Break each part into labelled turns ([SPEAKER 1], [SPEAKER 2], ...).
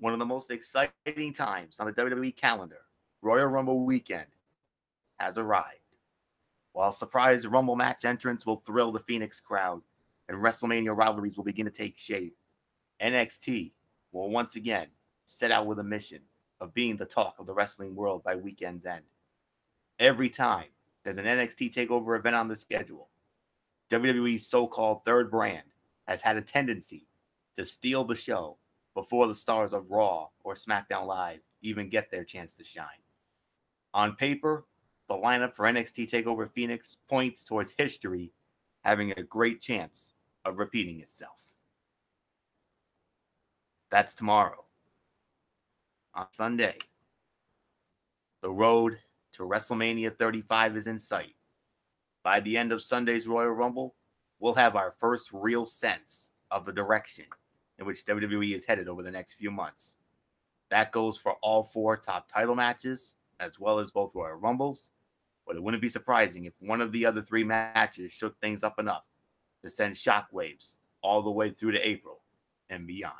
[SPEAKER 1] one of the most exciting times on the WWE calendar, Royal Rumble weekend, has arrived. While surprise Rumble match entrants will thrill the Phoenix crowd and WrestleMania rivalries will begin to take shape, NXT will once again set out with a mission of being the talk of the wrestling world by weekend's end. Every time there's an NXT TakeOver event on the schedule, WWE's so-called third brand has had a tendency to steal the show before the stars of Raw or SmackDown Live even get their chance to shine. On paper, the lineup for NXT TakeOver Phoenix points towards history having a great chance of repeating itself. That's tomorrow. On Sunday, the road to WrestleMania 35 is in sight. By the end of Sunday's Royal Rumble, we'll have our first real sense of the direction in which WWE is headed over the next few months. That goes for all 4 top title matches, as well as both Royal Rumbles, but it wouldn't be surprising if one of the other 3 matches shook things up enough to send shockwaves all the way through to April and beyond.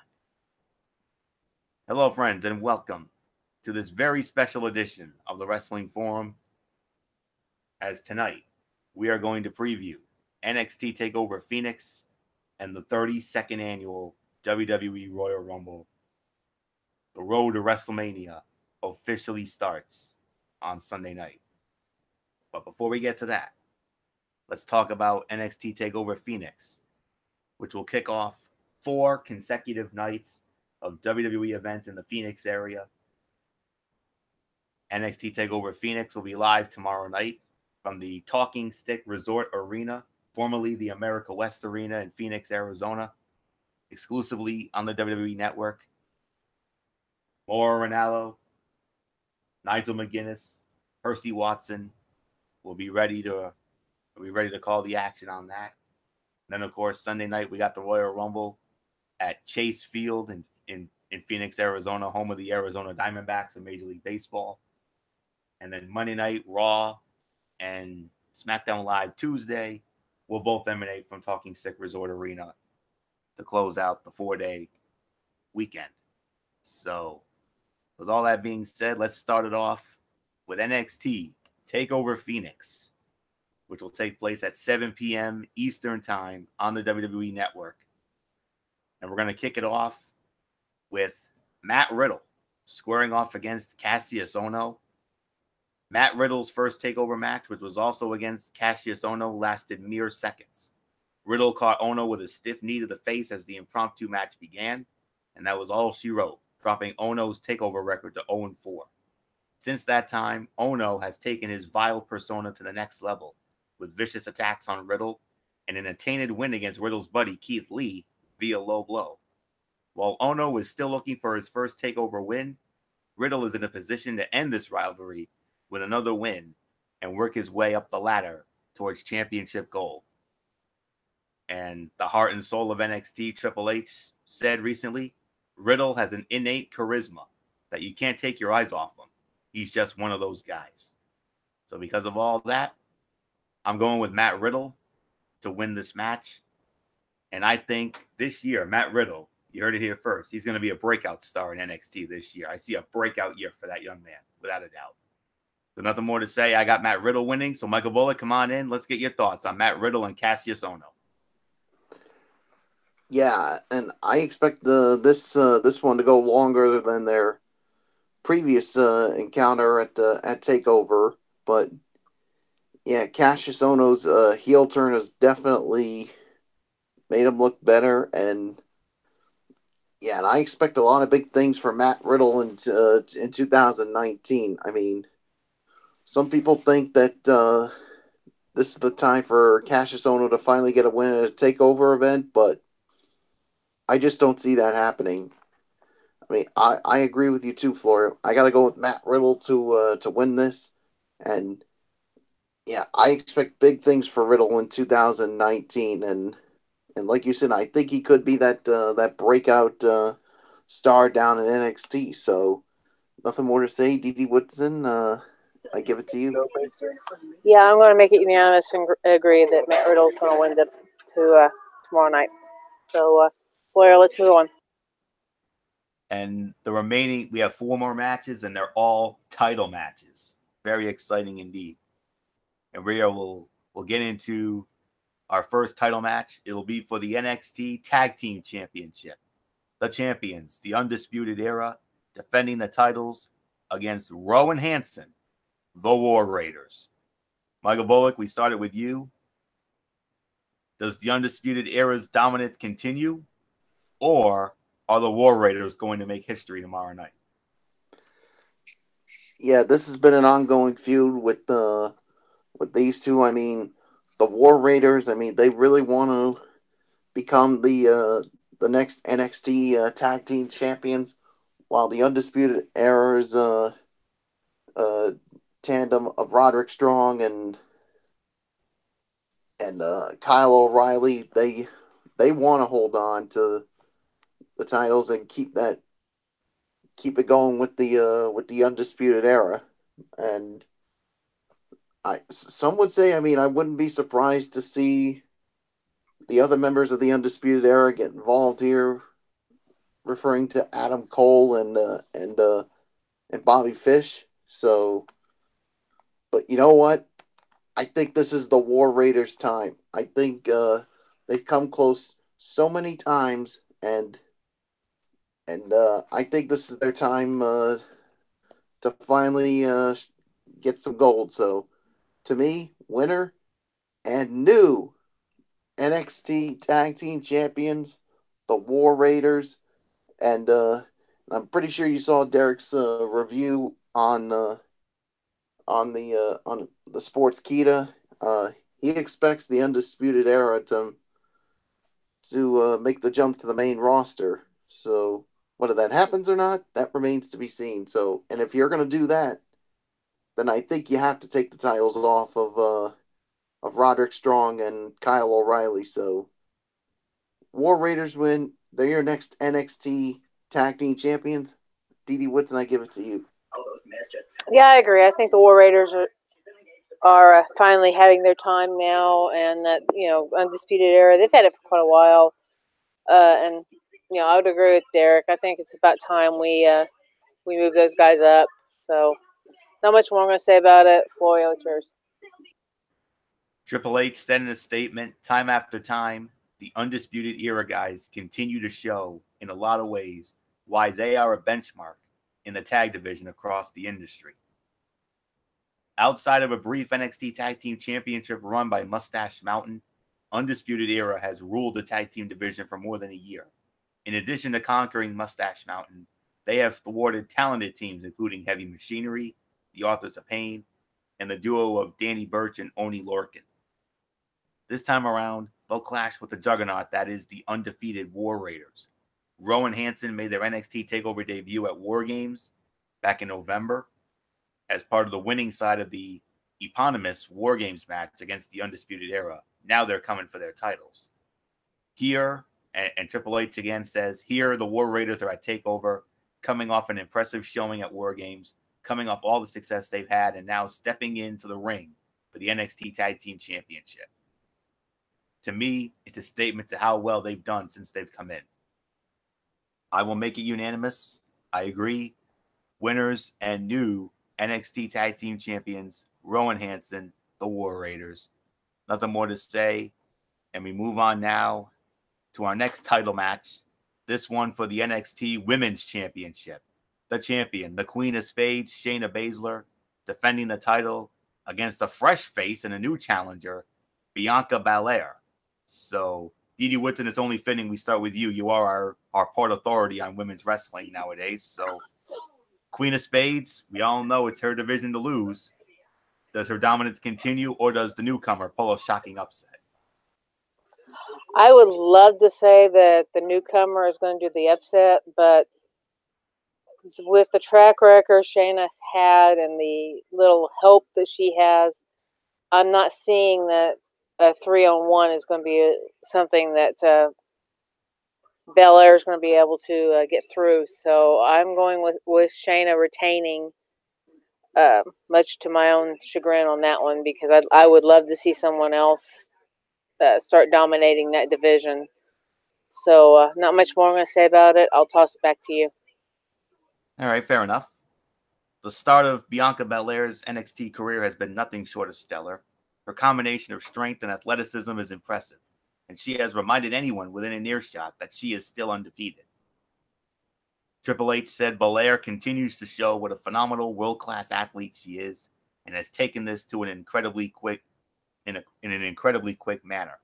[SPEAKER 1] Hello, friends, and welcome to this very special edition of the Wrestling Forum. As tonight, we are going to preview NXT TakeOver Phoenix and the 32nd annual WWE Royal Rumble. The road to WrestleMania officially starts on Sunday night. But before we get to that, let's talk about NXT TakeOver Phoenix, which will kick off 4 consecutive nights of WWE events in the Phoenix area. NXT TakeOver Phoenix will be live tomorrow night from the Talking Stick Resort Arena, formerly the America West Arena in Phoenix, Arizona, exclusively on the WWE Network. Mauro Ranallo, Nigel McGuinness, Percy Watson will be ready to call the action on that. And then, of course, Sunday night we got the Royal Rumble at Chase Field in Phoenix, Arizona, home of the Arizona Diamondbacks of Major League Baseball. And then Monday night, Raw and SmackDown Live Tuesday will both emanate from Talking Stick Resort Arena to close out the 4-day weekend. So, with all that being said, let's start it off with NXT TakeOver Phoenix, which will take place at 7 p.m. Eastern Time on the WWE Network. And we're going to kick it off with Matt Riddle squaring off against Cassius Ohno. Matt Riddle's first TakeOver match, which was also against Cassius Ohno, lasted mere seconds. Riddle caught Ohno with a stiff knee to the face as the impromptu match began, and that was all she wrote, dropping Ohno's TakeOver record to 0-4. Since that time, Ohno has taken his vile persona to the next level, with vicious attacks on Riddle and an attainted win against Riddle's buddy Keith Lee via low blow. While Ohno is still looking for his first TakeOver win, Riddle is in a position to end this rivalry with another win and work his way up the ladder towards championship gold. And the heart and soul of NXT, Triple H, said recently, Riddle has an innate charisma that you can't take your eyes off him. He's just one of those guys. So because of all that, I'm going with Matt Riddle to win this match. And I think this year, Matt Riddle, you heard it here first, he's going to be a breakout star in NXT this year. I see a breakout year for that young man, without a doubt. So nothing more to say. I got Matt Riddle winning. So Michael Bullock, come on in. Let's get your thoughts on Matt Riddle and Cassius Ohno.
[SPEAKER 2] Yeah, and I expect this one to go longer than their previous encounter at TakeOver. But yeah, Cassius Ohno's heel turn has definitely made him look better, and yeah, and I expect a lot of big things for Matt Riddle in 2019. I mean, some people think that this is the time for Cassius Ohno to finally get a win at a TakeOver event, but I just don't see that happening. I mean, I agree with you too, Florio. I got to go with Matt Riddle to win this, and yeah, I expect big things for Riddle in 2019, and like you said, I think he could be that breakout star down in NXT. So nothing more to say. Dee Woodson, I give it to you.
[SPEAKER 3] Yeah, I'm going to make it unanimous and agree that Matt Riddle's going to win tomorrow night. So, Blair, let's move on.
[SPEAKER 1] And the remaining, we have 4 more matches, and they're all title matches. Very exciting indeed. And we'll get into our first title match. It will be for the NXT Tag Team Championship. The champions, the Undisputed Era, defending the titles against Rowan Hansen, the War Raiders. Michael Bullock, we started with you. Does the Undisputed Era's dominance continue, or are the War Raiders going to make history tomorrow night?
[SPEAKER 2] Yeah, this has been an ongoing feud with these two. I mean, the War Raiders. I mean, they really want to become the next NXT Tag Team Champions, while the Undisputed Era's tandem of Roderick Strong and Kyle O'Reilly, they want to hold on to the titles and keep it going with the Undisputed Era. And some would say, I mean, I wouldn't be surprised to see the other members of the Undisputed Era get involved here, referring to Adam Cole and Bobby Fish. So, but you know what? I think this is the War Raiders' time. I think they've come close so many times, and I think this is their time to finally get some gold. So, to me, winner and new NXT Tag Team Champions, the War Raiders, and I'm pretty sure you saw Derek's review on the Sports Kita. He expects the Undisputed Era to make the jump to the main roster. So whether that happens or not, that remains to be seen. So, and if you're going to do that, then I think you have to take the titles off of Roderick Strong and Kyle O'Reilly. So War Raiders win. They're your next NXT Tag Team Champions. Dee Whitson, I give it to you.
[SPEAKER 3] Yeah, I agree. I think the War Raiders are finally having their time now, and that, Undisputed Era, they've had it for quite a while. And I would agree with Derek. I think it's about time we move those guys up. So, not much more I'm going to say about it. Florio, it's yours.
[SPEAKER 1] Triple H said in a statement, time after time, the Undisputed Era guys continue to show, in a lot of ways, why they are a benchmark in the tag division across the industry. Outside of a brief NXT Tag Team Championship run by Mustache Mountain, Undisputed Era has ruled the tag team division for more than a year. In addition to conquering Mustache Mountain, they have thwarted talented teams including Heavy Machinery, the Authors of Pain, and the duo of Danny Burch and Oni Lorcan. This time around, they'll clash with the juggernaut that is the undefeated War Raiders. Rowan Hansen made their NXT TakeOver debut at War Games back in November as part of the winning side of the eponymous War Games match against the Undisputed Era. Now they're coming for their titles. Here, and Triple H again says, here the War Raiders are at TakeOver, coming off an impressive showing at War Games, coming off all the success they've had, and now stepping into the ring for the NXT Tag Team Championship. To me, it's a statement to how well they've done since they've come in. I will make it unanimous. I agree. Winners and new NXT Tag Team Champions, Rowan Hansen, the War Raiders. Nothing more to say. And we move on now to our next title match. This one for the NXT Women's Championship. The champion, the Queen of Spades, Shayna Baszler, defending the title against a fresh face and a new challenger, Bianca Belair. So, Dee Whitson, it's only fitting we start with you. You are our port authority on women's wrestling nowadays. So, Queen of Spades, we all know it's her division to lose. Does her dominance continue, or does the newcomer pull a shocking upset?
[SPEAKER 3] I would love to say that the newcomer is going to do the upset, but with the track record Shayna's had and the little help that she has, I'm not seeing that a 3-on-1 is going to be something that Belair is going to be able to get through. So I'm going with Shayna retaining, much to my own chagrin on that one, because I would love to see someone else start dominating that division. So not much more I'm going to say about it. I'll toss it back to you.
[SPEAKER 1] All right, fair enough. The start of Bianca Belair's NXT career has been nothing short of stellar. Her combination of strength and athleticism is impressive, and she has reminded anyone within an earshot that she is still undefeated. Triple H said Belair continues to show what a phenomenal world-class athlete she is, and has taken this to an incredibly quick manner.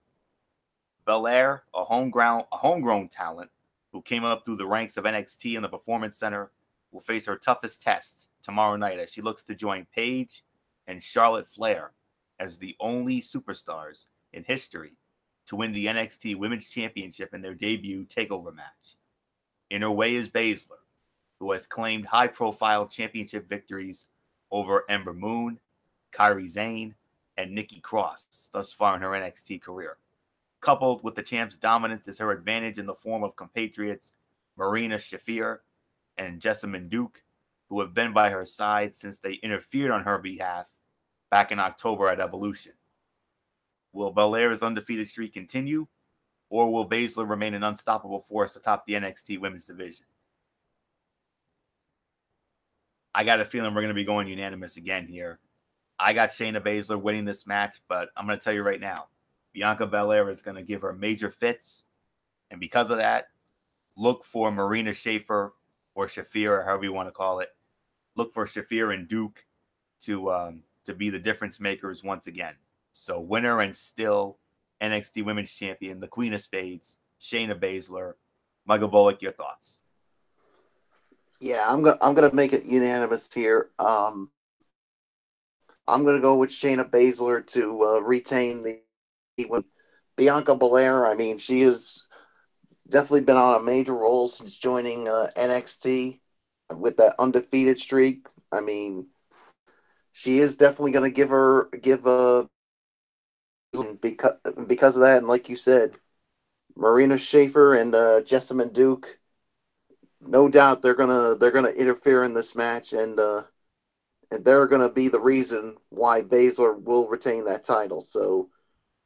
[SPEAKER 1] Belair, a homegrown talent who came up through the ranks of NXT in the Performance Center, will face her toughest test tomorrow night as she looks to join Paige and Charlotte Flair as the only superstars in history to win the NXT Women's Championship in their debut TakeOver match. In her way is Baszler, who has claimed high-profile championship victories over Ember Moon, Kairi Sane, and Nikki Cross thus far in her NXT career. Coupled with the champ's dominance is her advantage in the form of compatriots Marina Shafir and Jessamyn Duke, who have been by her side since they interfered on her behalf back in October at Evolution. Will Belair's undefeated streak continue, or will Baszler remain an unstoppable force atop the NXT women's division? I got a feeling we're going to be going unanimous again here. I got Shayna Baszler winning this match, but I'm going to tell you right now, Bianca Belair is going to give her major fits, and because of that, look for Marina Shafir or Shafir, or however you want to call it. Look for Shafir and Duke to be the difference makers once again. So winner and still NXT Women's Champion, the Queen of Spades, Shayna Baszler. Michael Bullock, your thoughts?
[SPEAKER 2] Yeah, I'm gonna make it unanimous here. I'm gonna go with Shayna Baszler to retain the Bianca Belair. I mean, she has definitely been on a major role since joining NXT with that undefeated streak. I mean, she is definitely going to give a because of that, and like you said, Marina Shafir and Jessamyn Duke, no doubt they're gonna interfere in this match, and they're gonna be the reason why Baszler will retain that title. So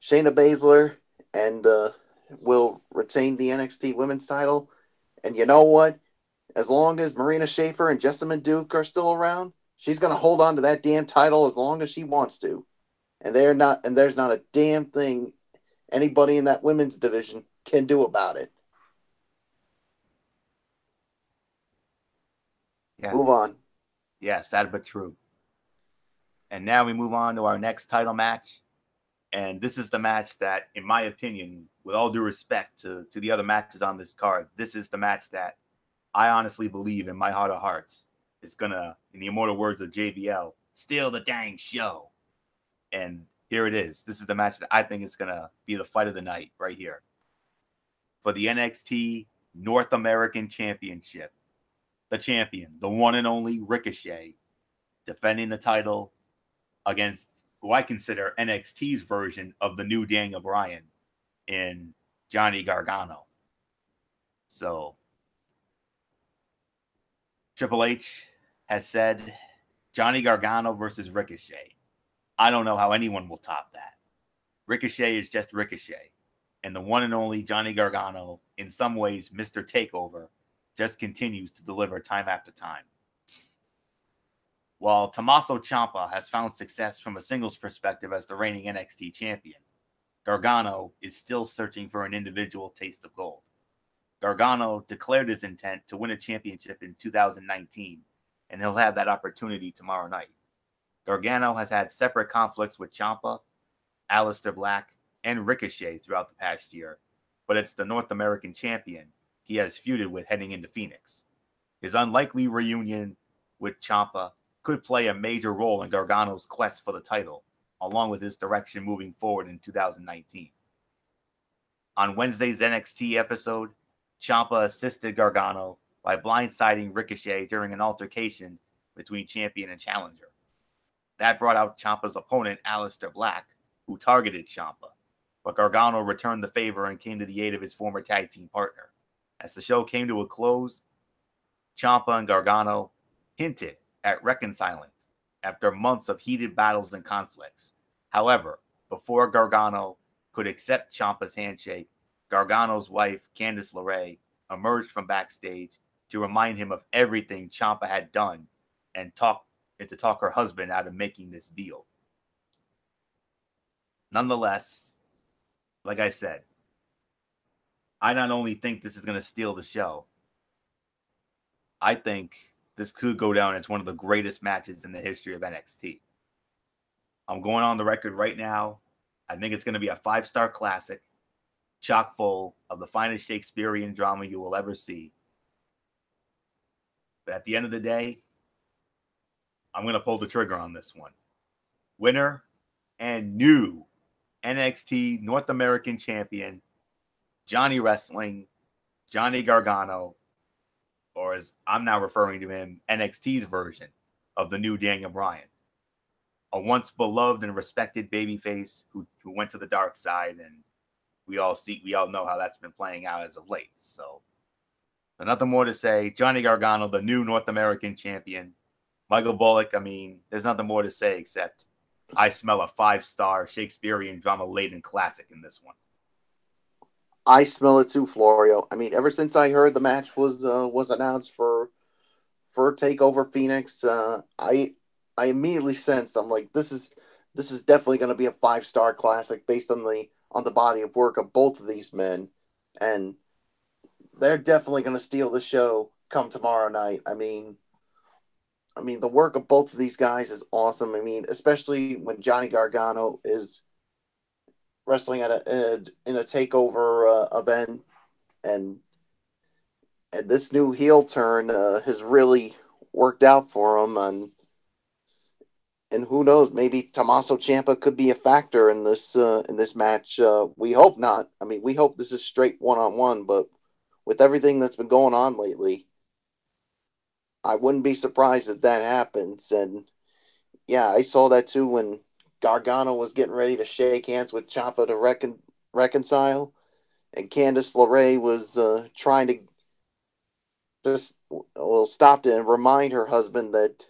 [SPEAKER 2] Shayna Baszler and will retain the NXT Women's title, and you know what? As long as Marina Shafir and Jessamyn Duke are still around, she's gonna hold on to that damn title as long as she wants to. And there's not a damn thing anybody in that women's division can do about it.
[SPEAKER 1] Yeah.
[SPEAKER 2] Move on.
[SPEAKER 1] Yeah, sad but true. And now we move on to our next title match. And this is the match that, in my opinion, with all due respect to the other matches on this card, this is the match that I honestly believe in my heart of hearts is going to, in the immortal words of JBL, steal the dang show. And here it is. This is the match that I think is going to be the fight of the night right here. For the NXT North American Championship, the champion, the one and only Ricochet, defending the title against who I consider NXT's version of the new Daniel Bryan in Johnny Gargano. So Triple H has said Johnny Gargano versus Ricochet. I don't know how anyone will top that. Ricochet is just Ricochet. And the one and only Johnny Gargano, in some ways, Mr. Takeover, just continues to deliver time after time. While Tommaso Ciampa has found success from a singles perspective as the reigning NXT champion, Gargano is still searching for an individual taste of gold. Gargano declared his intent to win a championship in 2019, and he'll have that opportunity tomorrow night. Gargano has had separate conflicts with Ciampa, Aleister Black, and Ricochet throughout the past year, but it's the North American champion he has feuded with heading into Phoenix. His unlikely reunion with Ciampa could play a major role in Gargano's quest for the title, along with his direction moving forward in 2019. On Wednesday's NXT episode, Ciampa assisted Gargano by blindsiding Ricochet during an altercation between champion and challenger. That brought out Ciampa's opponent, Aleister Black, who targeted Ciampa, but Gargano returned the favor and came to the aid of his former tag team partner. As the show came to a close, Ciampa and Gargano hinted at reconciling after months of heated battles and conflicts. However, before Gargano could accept Ciampa's handshake, Gargano's wife, Candice LeRae, emerged from backstage to remind him of everything Ciampa had done and to talk her husband out of making this deal. Nonetheless, like I said, I not only think this is going to steal the show, I think this could go down as one of the greatest matches in the history of NXT. I'm going on the record right now. I think it's going to be a 5-star classic, chock full of the finest Shakespearean drama you will ever see. But at the end of the day, I'm going to pull the trigger on this one. Winner and new NXT North American Champion, Johnny Wrestling, Johnny Gargano, or as I'm now referring to him, NXT's version of the new Daniel Bryan. A once beloved and respected babyface who went to the dark side, and we all know how that's been playing out as of late. So nothing more to say. Johnny Gargano, the new North American champion. Michael Bullock, I mean, there's nothing more to say except I smell a 5-star Shakespearean drama-laden classic in this one.
[SPEAKER 2] I smell it too, Florio. I mean, ever since I heard the match was announced for Takeover Phoenix, I immediately sensed, I'm like, this is definitely going to be a 5-star classic based on the body of work of both of these men, and they're definitely going to steal the show come tomorrow night. I mean, the work of both of these guys is awesome. I mean, especially when Johnny Gargano is wrestling in a takeover event, and this new heel turn has really worked out for him. And who knows, maybe Tommaso Ciampa could be a factor in this match. We hope not. I mean, we hope this is straight 1-on-1, but with everything that's been going on lately, I wouldn't be surprised if that happens. And yeah, I saw that too when Gargano was getting ready to shake hands with Ciampa to reconcile, and Candice LeRae was trying to just stop it and remind her husband that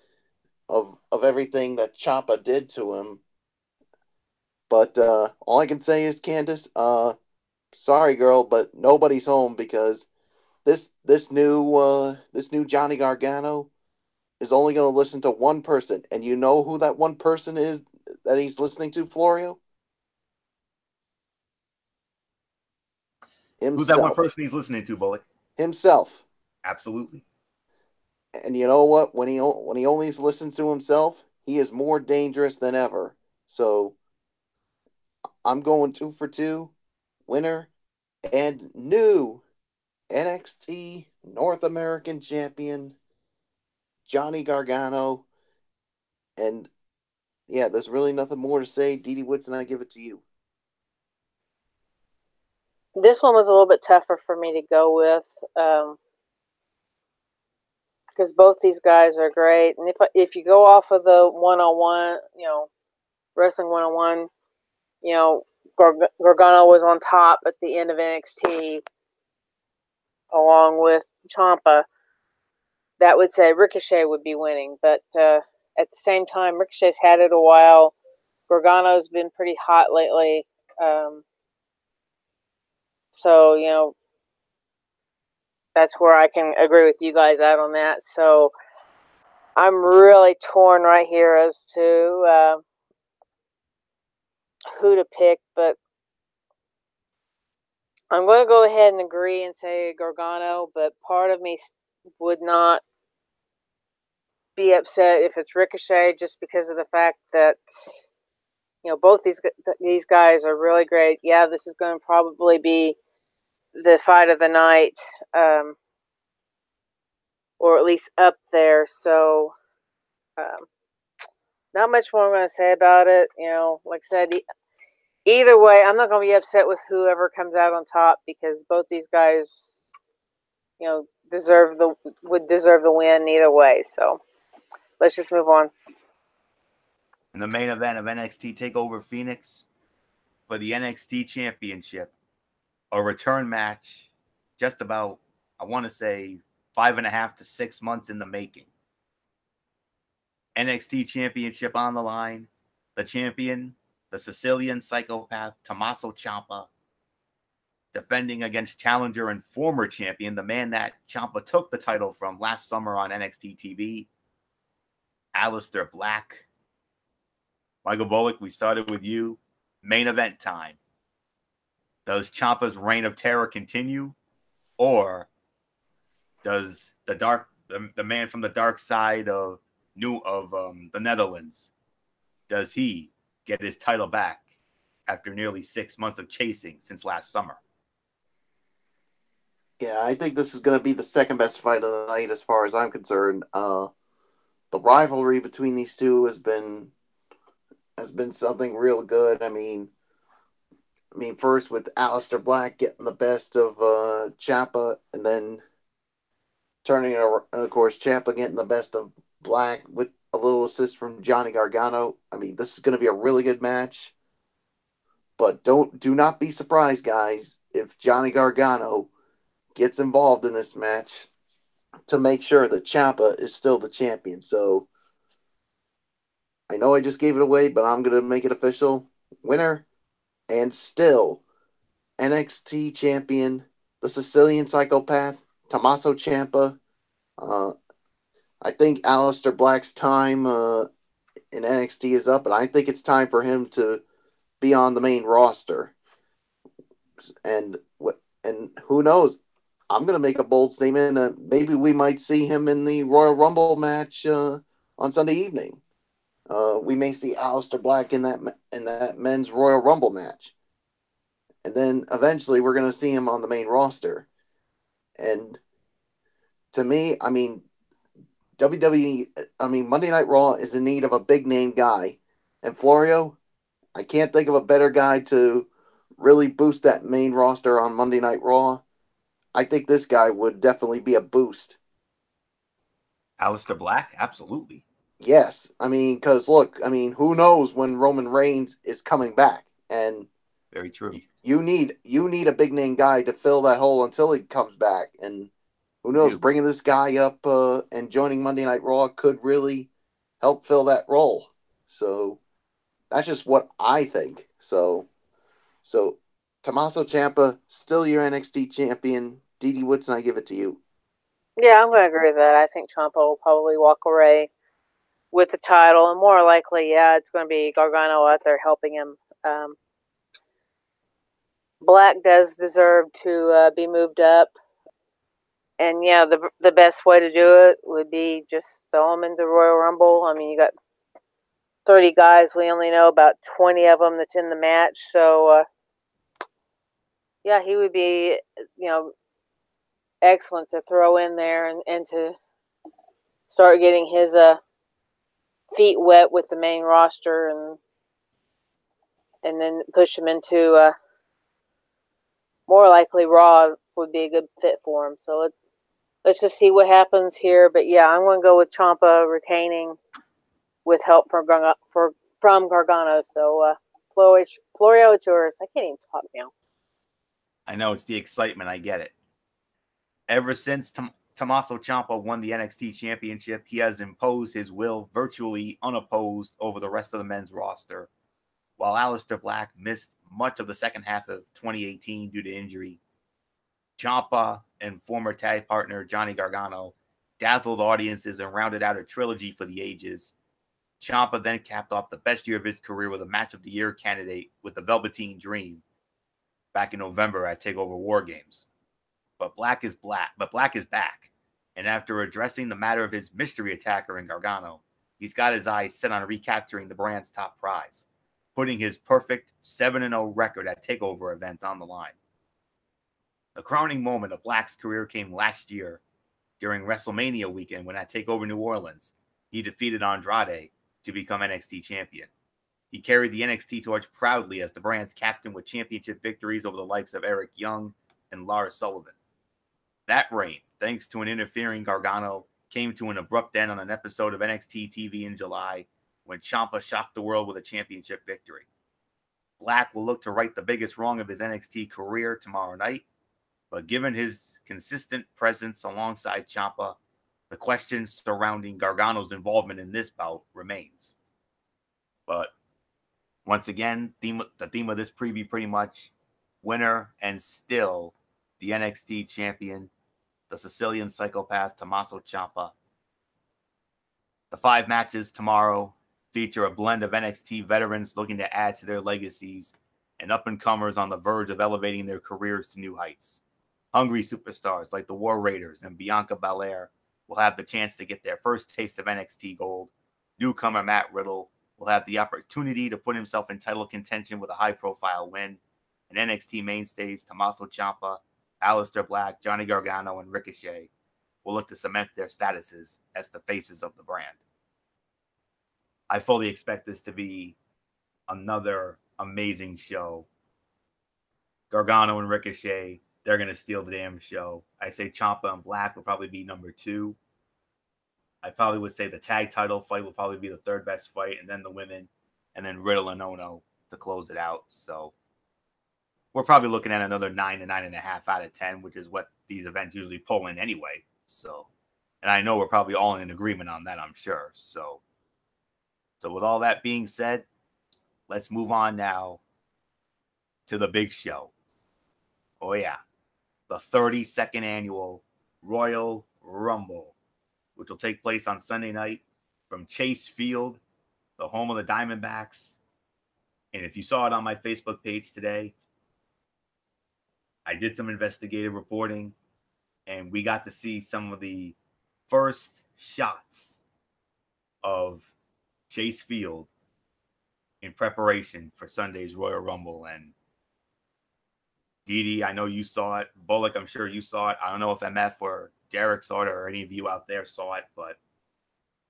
[SPEAKER 2] of everything that Ciampa did to him. But all I can say is, Candice, sorry, girl, but nobody's home, because this new Johnny Gargano is only going to listen to one person, and you know who that one person is that he's listening to, Florio? Himself.
[SPEAKER 1] Who's that one person he's listening to, Bullock?
[SPEAKER 2] Himself.
[SPEAKER 1] Absolutely.
[SPEAKER 2] And you know what? When he only listens to himself, he is more dangerous than ever. So I'm going 2 for 2, winner and new NXT North American Champion Johnny Gargano. And yeah, there's really nothing more to say. Dee Woodson, I give it to you.
[SPEAKER 3] This one was a little bit tougher for me to go with, because both these guys are great. And if you go off of the 1-on-1, wrestling 1-on-1, Gargano was on top at the end of NXT along with Ciampa. That would say Ricochet would be winning. But at the same time, Ricochet's had it a while. Gargano's been pretty hot lately. So, that's where I can agree with you guys out on that. So I'm really torn right here as to who to pick, but I'm going to go ahead and agree and say Gargano, but part of me would not be upset if it's Ricochet, just because of the fact that, both these guys are really great. Yeah, this is going to probably be the fight of the night, or at least up there. So not much more I'm going to say about it. Like I said, either way, I'm not going to be upset with whoever comes out on top, because both these guys, would deserve the win either way. So let's just move on.
[SPEAKER 1] In the main event of NXT TakeOver Phoenix for the NXT Championship, a return match just about, I want to say, 5.5 to 6 months in the making. NXT Championship on the line. The champion, the Sicilian psychopath, Tommaso Ciampa, defending against challenger and former champion, the man that Ciampa took the title from last summer on NXT TV, Aleister Black. Michael Bullock, we started with you. Main event time. Does Ciampa's reign of terror continue, or does the man from the dark side of the Netherlands, does he get his title back after nearly 6 months of chasing since last summer?
[SPEAKER 2] Yeah, I think this is going to be the second best fight of the night as far as I'm concerned. The rivalry between these two has been something real good. I mean, first with Aleister Black getting the best of Ciampa, and then turning it over, and of course Ciampa getting the best of Black with a little assist from Johnny Gargano. I mean, this is going to be a really good match. But do not be surprised, guys, if Johnny Gargano gets involved in this match to make sure that Ciampa is still the champion. So I know I just gave it away, but I'm going to make it official. Winner and still NXT champion, the Sicilian psychopath, Tommaso Ciampa. I think Aleister Black's time in NXT is up, and I think it's time for him to be on the main roster. And who knows? I'm going to make a bold statement. Maybe we might see him in the Royal Rumble match on Sunday evening. We may see Aleister Black in that men's Royal Rumble match. And then eventually we're going to see him on the main roster. And to me, WWE, Monday Night Raw is in need of a big name guy. And Florio, I can't think of a better guy to really boost that main roster on Monday Night Raw. I think this guy would definitely be a boost.
[SPEAKER 1] Aleister Black? Absolutely.
[SPEAKER 2] Yes. Because look, who knows when Roman Reigns is coming back? And
[SPEAKER 1] very true.
[SPEAKER 2] You need a big name guy to fill that hole until he comes back. And who knows, bringing this guy up and joining Monday Night Raw could really help fill that role. So that's just what I think. So Tommaso Ciampa, still your NXT champion. Didi Woodson, I give it to you.
[SPEAKER 3] Yeah, I'm going to agree with that. I think Ciampa will probably walk away with the title, and more likely, it's going to be Gargano out there helping him. Black does deserve to be moved up, and the best way to do it would be just throw him into Royal Rumble. You got 30 guys. We only know about 20 of them that's in the match, so he would be excellent to throw in there and to start getting his feet wet with the main roster, and then push him into more likely Raw would be a good fit for him. So let's just see what happens here. But I'm going to go with Ciampa retaining with help from Gargano. So Florio, it's yours. I can't even talk now.
[SPEAKER 1] I know, it's the excitement. I get it. Ever since Tommaso Ciampa won the NXT Championship, he has imposed his will virtually unopposed over the rest of the men's roster. While Aleister Black missed much of the second half of 2018 due to injury, Ciampa and former tag partner Johnny Gargano dazzled audiences and rounded out a trilogy for the ages. Ciampa then capped off the best year of his career with a Match of the Year candidate with the Velveteen Dream back in November at Takeover War Games. But Black is back. And after addressing the matter of his mystery attacker in Gargano, he's got his eyes set on recapturing the brand's top prize, putting his perfect 7-0 record at Takeover events on the line. The crowning moment of Black's career came last year during WrestleMania weekend when at Takeover New Orleans, he defeated Andrade to become NXT champion. He carried the NXT torch proudly as the brand's captain with championship victories over the likes of Eric Young and Lars Sullivan. That reign, thanks to an interfering Gargano, came to an abrupt end on an episode of NXT TV in July when Ciampa shocked the world with a championship victory. Black will look to right the biggest wrong of his NXT career tomorrow night, but given his consistent presence alongside Ciampa, the questions surrounding Gargano's involvement in this bout remains. But once again, the theme of this preview pretty much winner and still the NXT champion, the Sicilian psychopath Tommaso Ciampa. The 5 matches tomorrow feature a blend of NXT veterans looking to add to their legacies and up-and-comers on the verge of elevating their careers to new heights. Hungry superstars like the War Raiders and Bianca Belair will have the chance to get their first taste of NXT gold. Newcomer Matt Riddle will have the opportunity to put himself in title contention with a high-profile win. And NXT mainstays Tommaso Ciampa, Aleister Black, Johnny Gargano, and Ricochet will look to cement their statuses as the faces of the brand. I fully expect this to be another amazing show. Gargano and Ricochet, they're going to steal the damn show. I say Ciampa and Black will probably be number 2. I probably would say the tag title fight will probably be the 3rd best fight, and then the women, and then Riddle and Ono to close it out. So we're probably looking at another 9 to 9.5 out of 10, which is what these events usually pull in anyway. So, and I know we're probably all in agreement on that, I'm sure. So with all that being said, let's move on now to the big show. Oh yeah, the 32nd annual Royal Rumble, which will take place on Sunday night from Chase Field, the home of the Diamondbacks. And if you saw it on my Facebook page today, I did some investigative reporting, and we got to see some of the first shots of Chase Field in preparation for Sunday's Royal Rumble. And Didi, I know you saw it. Bullock, I'm sure you saw it. I don't know if MF or Derek saw it or any of you out there saw it, but it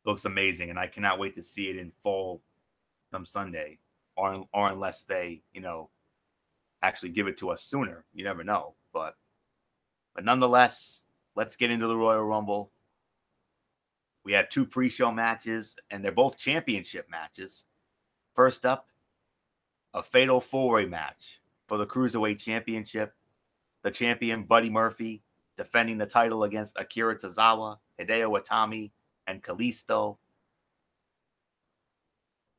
[SPEAKER 1] looks amazing, and I cannot wait to see it in full come Sunday, or unless they, actually give it to us sooner. You never know. But nonetheless, let's get into the Royal Rumble. We have 2 pre-show matches, and they're both championship matches. First up, a fatal 4-way match for the Cruiserweight Championship. The champion, Buddy Murphy, defending the title against Akira Tozawa, Hideo Itami, and Kalisto.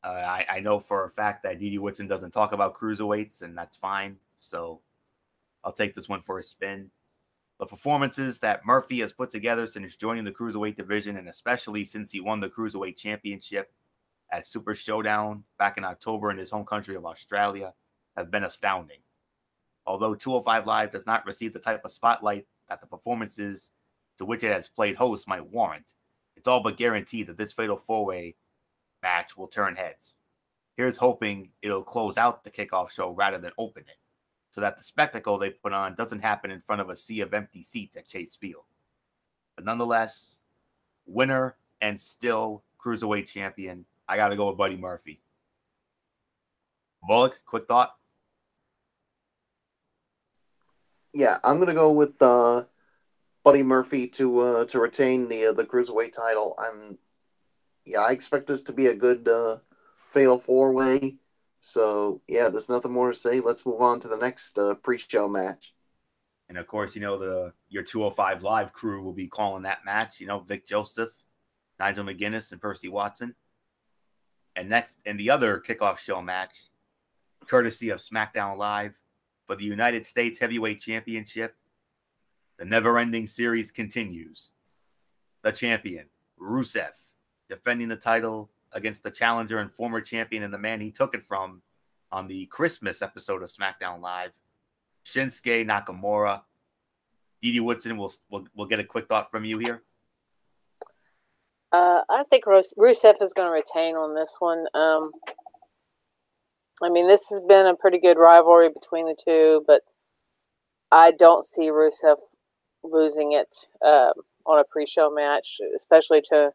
[SPEAKER 1] I know for a fact that Didi Whitson doesn't talk about cruiserweights, and that's fine. So I'll take this one for a spin. The performances that Murphy has put together since joining the Cruiserweight division, and especially since he won the Cruiserweight Championship at Super Showdown back in October in his home country of Australia, have been astounding. Although 205 Live does not receive the type of spotlight that the performances to which it has played host might warrant, it's all but guaranteed that this fatal 4-way match will turn heads. Here's hoping it'll close out the kickoff show rather than open it, so that the spectacle they put on doesn't happen in front of a sea of empty seats at Chase Field. But nonetheless, winner and still Cruiserweight champion, I got to go with Buddy Murphy. Bullock, quick thought?
[SPEAKER 2] Yeah, I'm going to go with Buddy Murphy to retain the Cruiserweight title. I expect this to be a good fatal 4-way. So, yeah, there's nothing more to say. Let's move on to the next pre-show match.
[SPEAKER 1] And, of course, your 205 Live crew will be calling that match. Vic Joseph, Nigel McGuinness, and Percy Watson. And next, in the other kickoff show match, courtesy of SmackDown Live, for the United States Heavyweight Championship, the never-ending series continues. The champion, Rusev, defending the title against the challenger and former champion and the man he took it from on the Christmas episode of SmackDown Live, Shinsuke Nakamura. Didi Woodson will get a quick thought from you here.
[SPEAKER 3] I think Rusev is going to retain on this one. This has been a pretty good rivalry between the two, but I don't see Rusev losing it on a pre-show match, especially to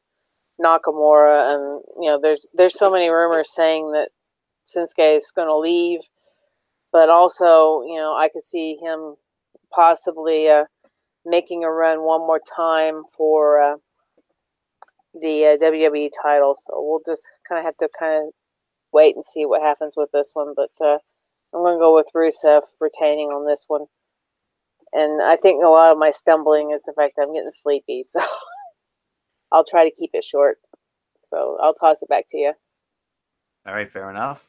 [SPEAKER 3] Nakamura. And there's so many rumors saying that Shinsuke is going to leave, but also I could see him possibly making a run one more time for the WWE title. So we'll just kind of have to wait and see what happens with this one. But I'm going to go with Rusev retaining on this one. And I think a lot of my stumbling is the fact that I'm getting sleepy. So I'll try to keep it short. So I'll toss it back to you.
[SPEAKER 1] All right, fair enough.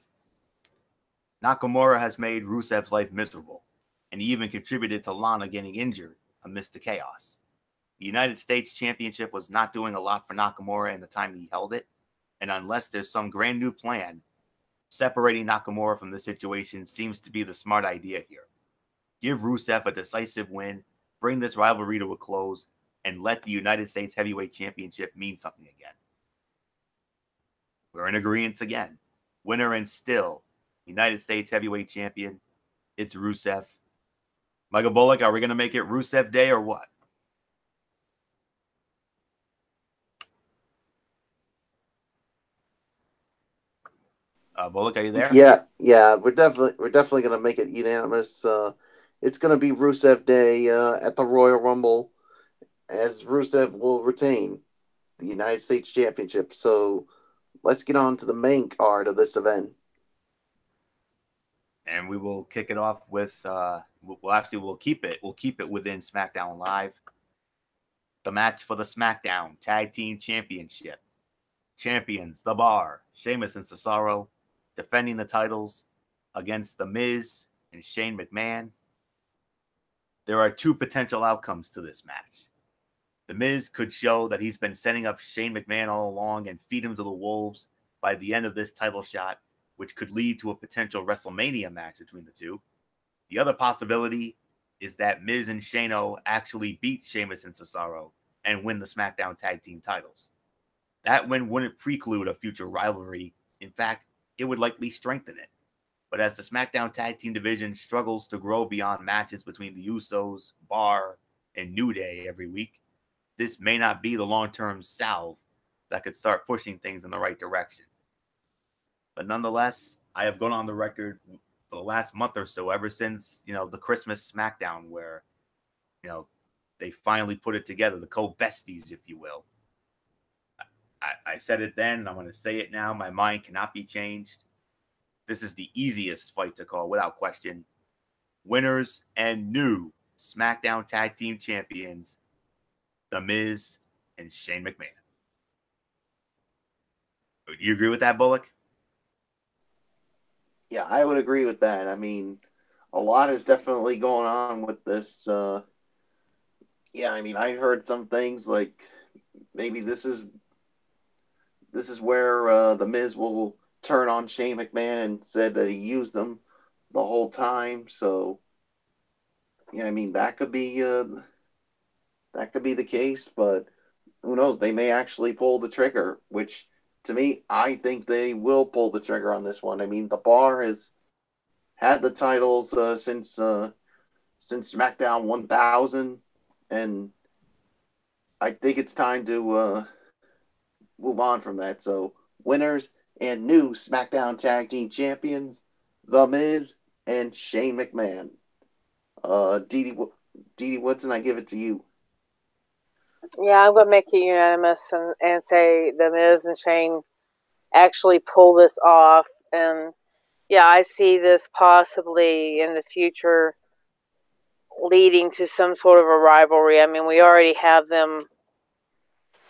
[SPEAKER 1] Nakamura has made Rusev's life miserable. and he even contributed to Lana getting injured amidst the chaos. The United States Championship was not doing a lot for Nakamura in the time he held it, and unless there's some grand new plan, separating Nakamura from the situation seems to be the smart idea here. Give Rusev a decisive win, bring this rivalry to a close, and let the United States Heavyweight Championship mean something again. We're in agreement again. Winner and still United States Heavyweight Champion, it's Rusev. Michael Bullock, are we going to make it Rusev Day or what? Bullock, are you there?
[SPEAKER 2] Yeah. We're definitely gonna make it unanimous. It's gonna be Rusev Day at the Royal Rumble, as Rusev will retain the United States Championship. So let's get on to the main card of this event.
[SPEAKER 1] And we will kick it off with we'll keep it within SmackDown Live. The match for the SmackDown Tag Team Championship. Champions The Bar, Sheamus and Cesaro, defending the titles against The Miz and Shane McMahon. There are two potential outcomes to this match. The Miz could show that he's been setting up Shane McMahon all along and feed him to the wolves by the end of this title shot, which could lead to a potential WrestleMania match between the two. The other possibility is that Miz and Shano actually beat Sheamus and Cesaro and win the SmackDown Tag Team titles. That win wouldn't preclude a future rivalry. In fact, it would likely strengthen it. But as the SmackDown Tag Team division struggles to grow beyond matches between the Usos, Bar, and New Day every week, this may not be the long-term salve that could start pushing things in the right direction. But nonetheless, I have gone on the record for the last month or so, ever since, the Christmas SmackDown, where, they finally put it together, the co-besties, if you will. I said it then, and I'm going to say it now. My mind cannot be changed. This is the easiest fight to call, without question. Winners and new SmackDown Tag Team Champions, The Miz and Shane McMahon. Do you agree with that, Bullock?
[SPEAKER 2] Yeah, I would agree with that. I mean, a lot is definitely going on with this. I heard some things like maybe this is where The Miz will turn on Shane McMahon and said that he used them the whole time. So, that could be the case, but who knows? They may actually pull the trigger, which to me, I think they will pull the trigger on this one. I mean, the Bar has had the titles since SmackDown 1000, and I think it's time to move on from that. So, winners and new SmackDown Tag Team Champions, The Miz and Shane McMahon. Dee Woodson, I give it to you.
[SPEAKER 3] Yeah, I'm going to make it unanimous and say The Miz and Shane actually pull this off. And yeah, I see this possibly in the future leading to some sort of a rivalry. I mean, we already have them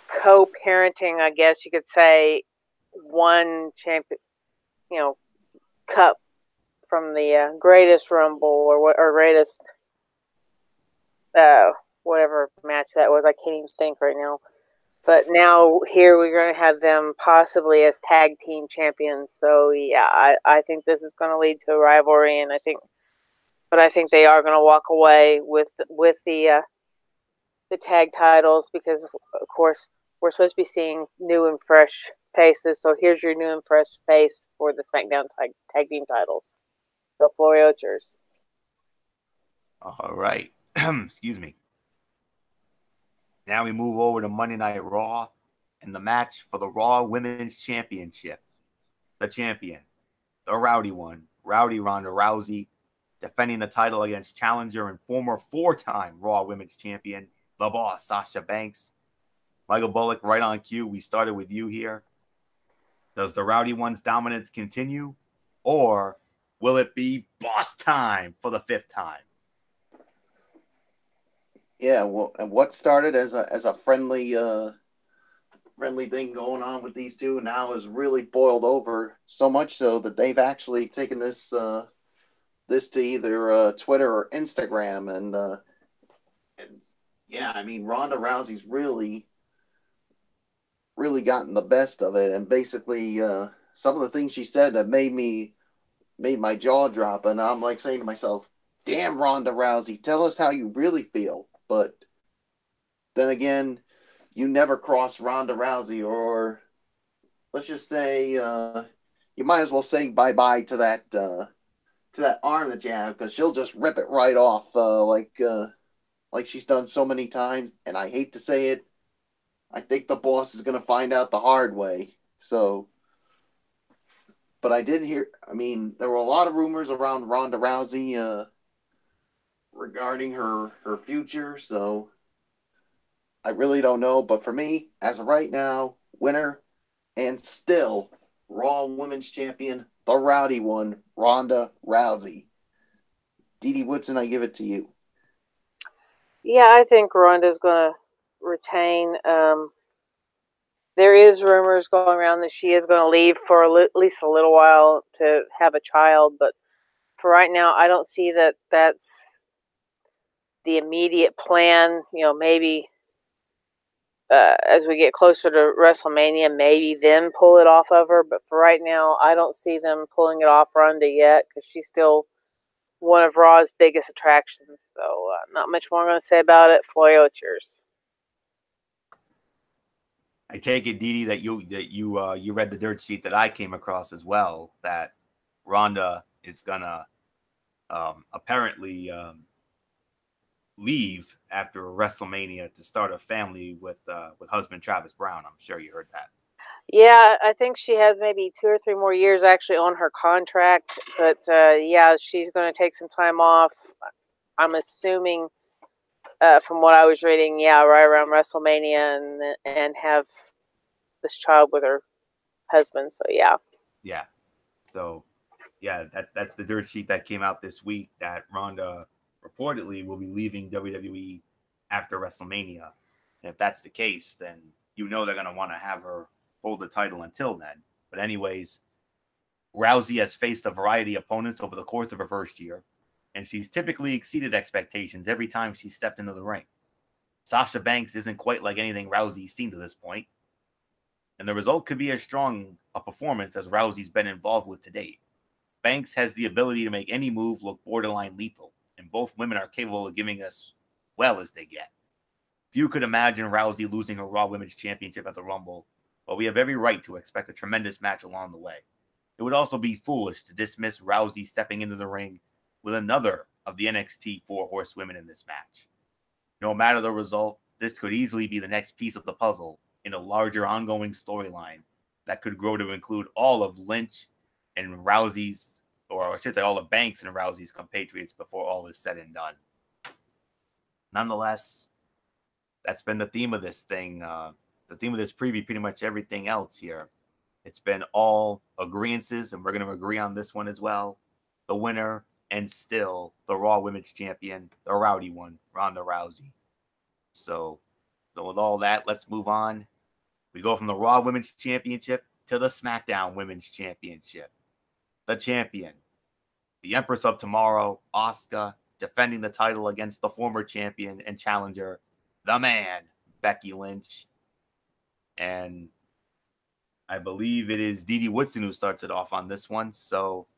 [SPEAKER 3] co-parenting, I guess you could say, one champion, cup from the greatest Rumble or greatest whatever match that was. I can't even think right now. But now here we're going to have them possibly as tag team champions. So yeah, I think this is going to lead to a rivalry, and I think they are going to walk away with the tag titles because of course we're supposed to be seeing new and fresh faces. So here's your new and fresh face for the SmackDown tag team titles. The floor is yours.
[SPEAKER 1] All right. Excuse me. Now we move over to Monday Night Raw and the match for the Raw Women's Championship. The champion, the rowdy one, Rowdy Ronda Rousey, defending the title against challenger and former 4-time Raw Women's Champion, the Boss, Sasha Banks. Michael Bullock, right on cue. We started with you here. Does the Rowdy One's dominance continue, or will it be boss time for the 5th time?
[SPEAKER 2] Yeah, well, and what started as a friendly thing going on with these two now is really boiled over, so much so that they've actually taken this this to either Twitter or Instagram, and yeah, I mean Ronda Rousey's really gotten the best of it, and basically some of the things she said that made my jaw drop, and I'm like saying to myself, "Damn, Ronda Rousey, tell us how you really feel." But then again, you never cross Ronda Rousey, or let's just say you might as well say bye bye to that arm that you have, because she'll just rip it right off, like she's done so many times. And I hate to say it, I think the boss is gonna find out the hard way. So, but I did hear. I mean, there were a lot of rumors around Ronda Rousey regarding her future. So I really don't know. But for me, as of right now, winner and still Raw Women's Champion, the rowdy one, Ronda Rousey. Dee Woodson, I give it to you.
[SPEAKER 3] Yeah, I think Ronda's going to retain. There is rumors going around that she is going to leave for at least a little while to have a child, but for right now, I don't see that that's the immediate plan. Maybe as we get closer to WrestleMania, maybe then pull it off of her. But for right now, I don't see them pulling it off Ronda yet, because she's still one of Raw's biggest attractions. So not much more I'm going to say about it. Floyo, it's yours.
[SPEAKER 1] I take it, Dee, that you read the dirt sheet that I came across as well, that Ronda is gonna apparently leave after WrestleMania to start a family with husband Travis Brown. I'm sure you heard that.
[SPEAKER 3] Yeah, I think she has maybe 2 or 3 more years actually on her contract. But yeah, she's going to take some time off. I'm assuming from what I was reading, yeah, right around WrestleMania, and have this child with her husband. So yeah.
[SPEAKER 1] Yeah. So yeah, that's the dirt sheet that came out this week, that Ronda reportedly will be leaving WWE after WrestleMania. And if that's the case, then they're going to want to have her hold the title until then. But anyways, Rousey has faced a variety of opponents over the course of her first year, and she's typically exceeded expectations every time she stepped into the ring. Sasha Banks isn't quite like anything Rousey's seen to this point, and the result could be as strong a performance as Rousey's been involved with to date. Banks has the ability to make any move look borderline lethal, and both women are capable of giving us well as they get. Few could imagine Rousey losing her Raw Women's Championship at the Rumble, but we have every right to expect a tremendous match along the way. It would also be foolish to dismiss Rousey stepping into the ring with another of the NXT 4 horsewomen in this match. No matter the result, this could easily be the next piece of the puzzle in a larger ongoing storyline that could grow to include all of Lynch and Rousey's, or I should say all of Banks and Rousey's compatriots before all is said and done. Nonetheless, that's been the theme of this thing. The theme of this preview, pretty much everything else here. It's been all agreeances, and we're going to agree on this one as well. The winner, and still the Raw Women's Champion, the rowdy one, Ronda Rousey. So with all that, let's move on. We go from the Raw Women's Championship to the SmackDown Women's Championship. The champion, the Empress of Tomorrow, Asuka, defending the title against the former champion and challenger, the man, Becky Lynch. And I believe it is Dee Woodson who starts it off on this one. So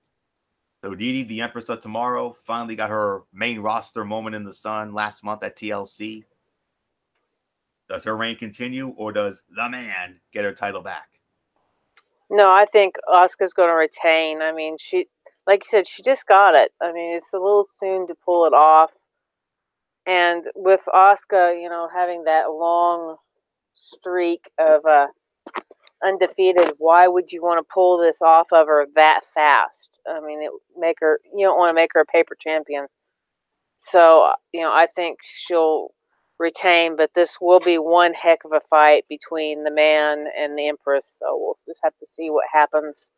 [SPEAKER 1] Dee, the Empress of Tomorrow, finally got her main roster moment in the sun last month at TLC. Does her reign continue, or does the man get her title back?
[SPEAKER 3] No, I think Asuka's going to retain. I mean, she, like you said, she just got it. I mean, it's a little soon to pull it off. And with Asuka, having that long streak of undefeated, why would you want to pull this off of her that fast? I mean, you don't want to make her a paper champion. So, I think she'll retain, but this will be one heck of a fight between the man and the Empress. So we'll just have to see what happens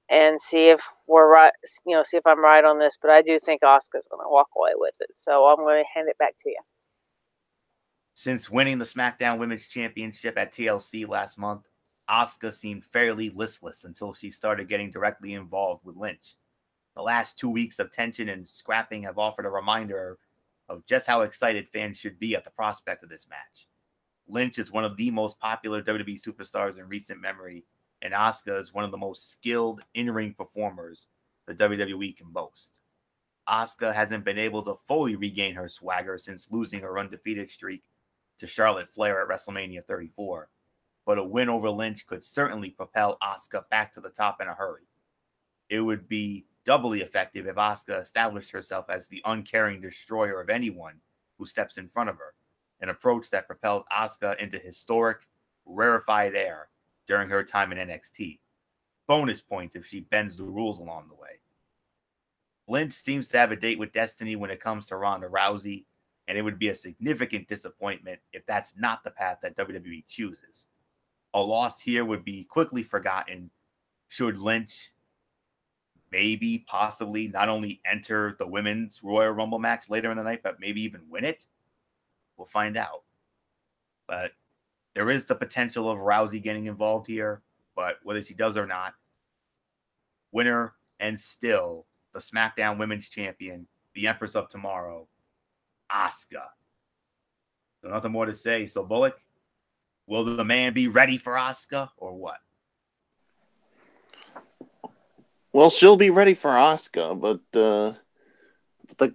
[SPEAKER 3] and see if we're right. See if I'm right on this. But I do think Asuka's going to walk away with it. So I'm going to hand it back to you.
[SPEAKER 1] Since winning the SmackDown Women's Championship at TLC last month, Asuka seemed fairly listless until she started getting directly involved with Lynch. The last 2 weeks of tension and scrapping have offered a reminder of just how excited fans should be at the prospect of this match. Lynch is one of the most popular WWE superstars in recent memory, and Asuka is one of the most skilled in-ring performers the WWE can boast. Asuka hasn't been able to fully regain her swagger since losing her undefeated streak to Charlotte Flair at WrestleMania 34, but a win over Lynch could certainly propel Asuka back to the top in a hurry. It would be doubly effective if Asuka established herself as the uncaring destroyer of anyone who steps in front of her, an approach that propelled Asuka into historic, rarefied air during her time in NXT. Bonus points if she bends the rules along the way. Lynch seems to have a date with destiny when it comes to Ronda Rousey, and it would be a significant disappointment if that's not the path that WWE chooses. A loss here would be quickly forgotten should Lynch maybe, possibly, not only enter the Women's Royal Rumble match later in the night, but maybe even win it. We'll find out. But there is the potential of Rousey getting involved here, but whether she does or not, winner and still the SmackDown Women's Champion, the Empress of Tomorrow, Asuka. So nothing more to say. So Bullock, will the man be ready for Asuka or what?
[SPEAKER 2] Well, she'll be ready for Asuka, but the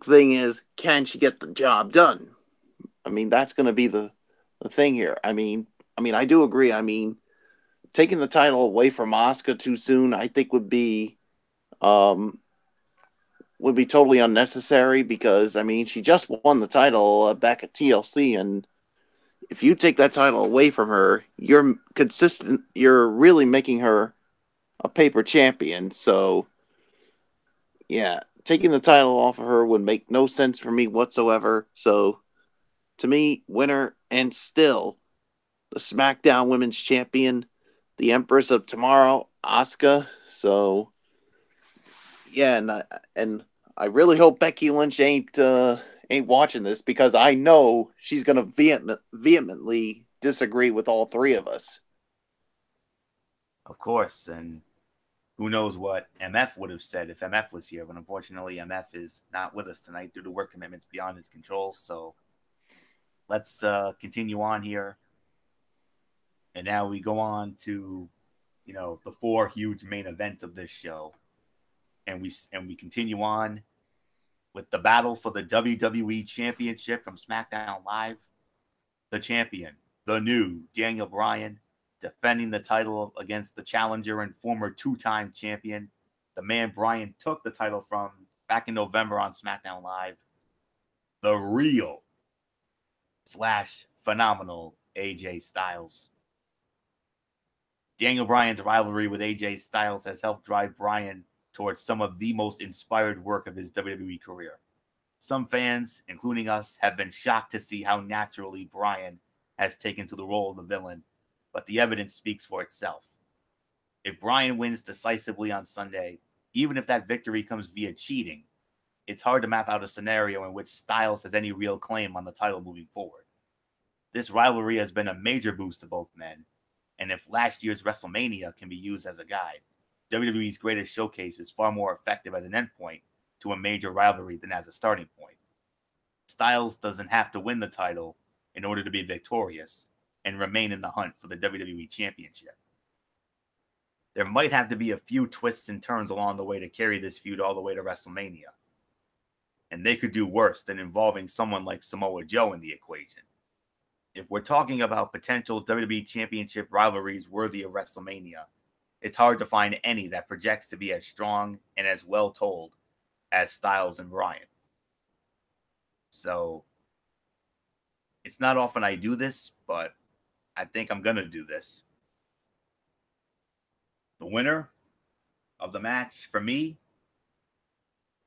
[SPEAKER 2] thing is, can she get the job done? I mean, that's going to be the thing here. I mean, I do agree. I mean, taking the title away from Asuka too soon, I think would be totally unnecessary because, I mean, she just won the title back at TLC, and if you take that title away from her, you're really making her a paper champion. So, yeah, taking the title off of her would make no sense for me whatsoever. So, to me, winner and still the SmackDown Women's Champion, the Empress of Tomorrow, Asuka. So, yeah, and I really hope Becky Lynch ain't watching this because I know she's gonna vehemently disagree with all three of us.
[SPEAKER 1] Of course, and who knows what MF would have said if MF was here, but unfortunately MF is not with us tonight due to work commitments beyond his control. So let's continue on here. And now we go on to, the 4 huge main events of this show. And we continue on with the battle for the WWE Championship from SmackDown Live. The champion, the new Daniel Bryan, defending the title against the challenger and former 2-time champion, the man Bryan took the title from back in November on SmackDown Live, the real / phenomenal AJ Styles. Daniel Bryan's rivalry with AJ Styles has helped drive Bryan towards some of the most inspired work of his WWE career. Some fans, including us, have been shocked to see how naturally Bryan has taken to the role of the villain, but the evidence speaks for itself. If Bryan wins decisively on Sunday, even if that victory comes via cheating, it's hard to map out a scenario in which Styles has any real claim on the title moving forward. This rivalry has been a major boost to both men, and if last year's WrestleMania can be used as a guide, WWE's Greatest Showcase is far more effective as an endpoint to a major rivalry than as a starting point. Styles doesn't have to win the title in order to be victorious and remain in the hunt for the WWE Championship. There might have to be a few twists and turns along the way to carry this feud all the way to WrestleMania. And they could do worse than involving someone like Samoa Joe in the equation. If we're talking about potential WWE Championship rivalries worthy of WrestleMania, it's hard to find any that projects to be as strong and as well told as Styles and Bryan. So, it's not often I do this, but I think I'm going to do this. The winner of the match, for me,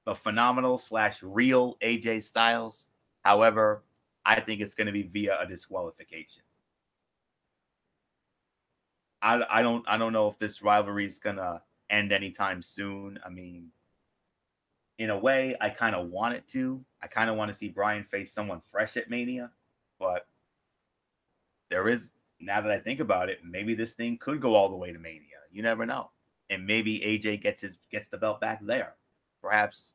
[SPEAKER 1] the phenomenal / real AJ Styles. However, I think it's going to be via a disqualification. I don't know if this rivalry is going to end anytime soon. I mean, in a way, I kind of want it to. I kind of want to see Bryan face someone fresh at Mania, but there is, now that I think about it, maybe this thing could go all the way to Mania. You never know. And maybe AJ gets the belt back there. perhaps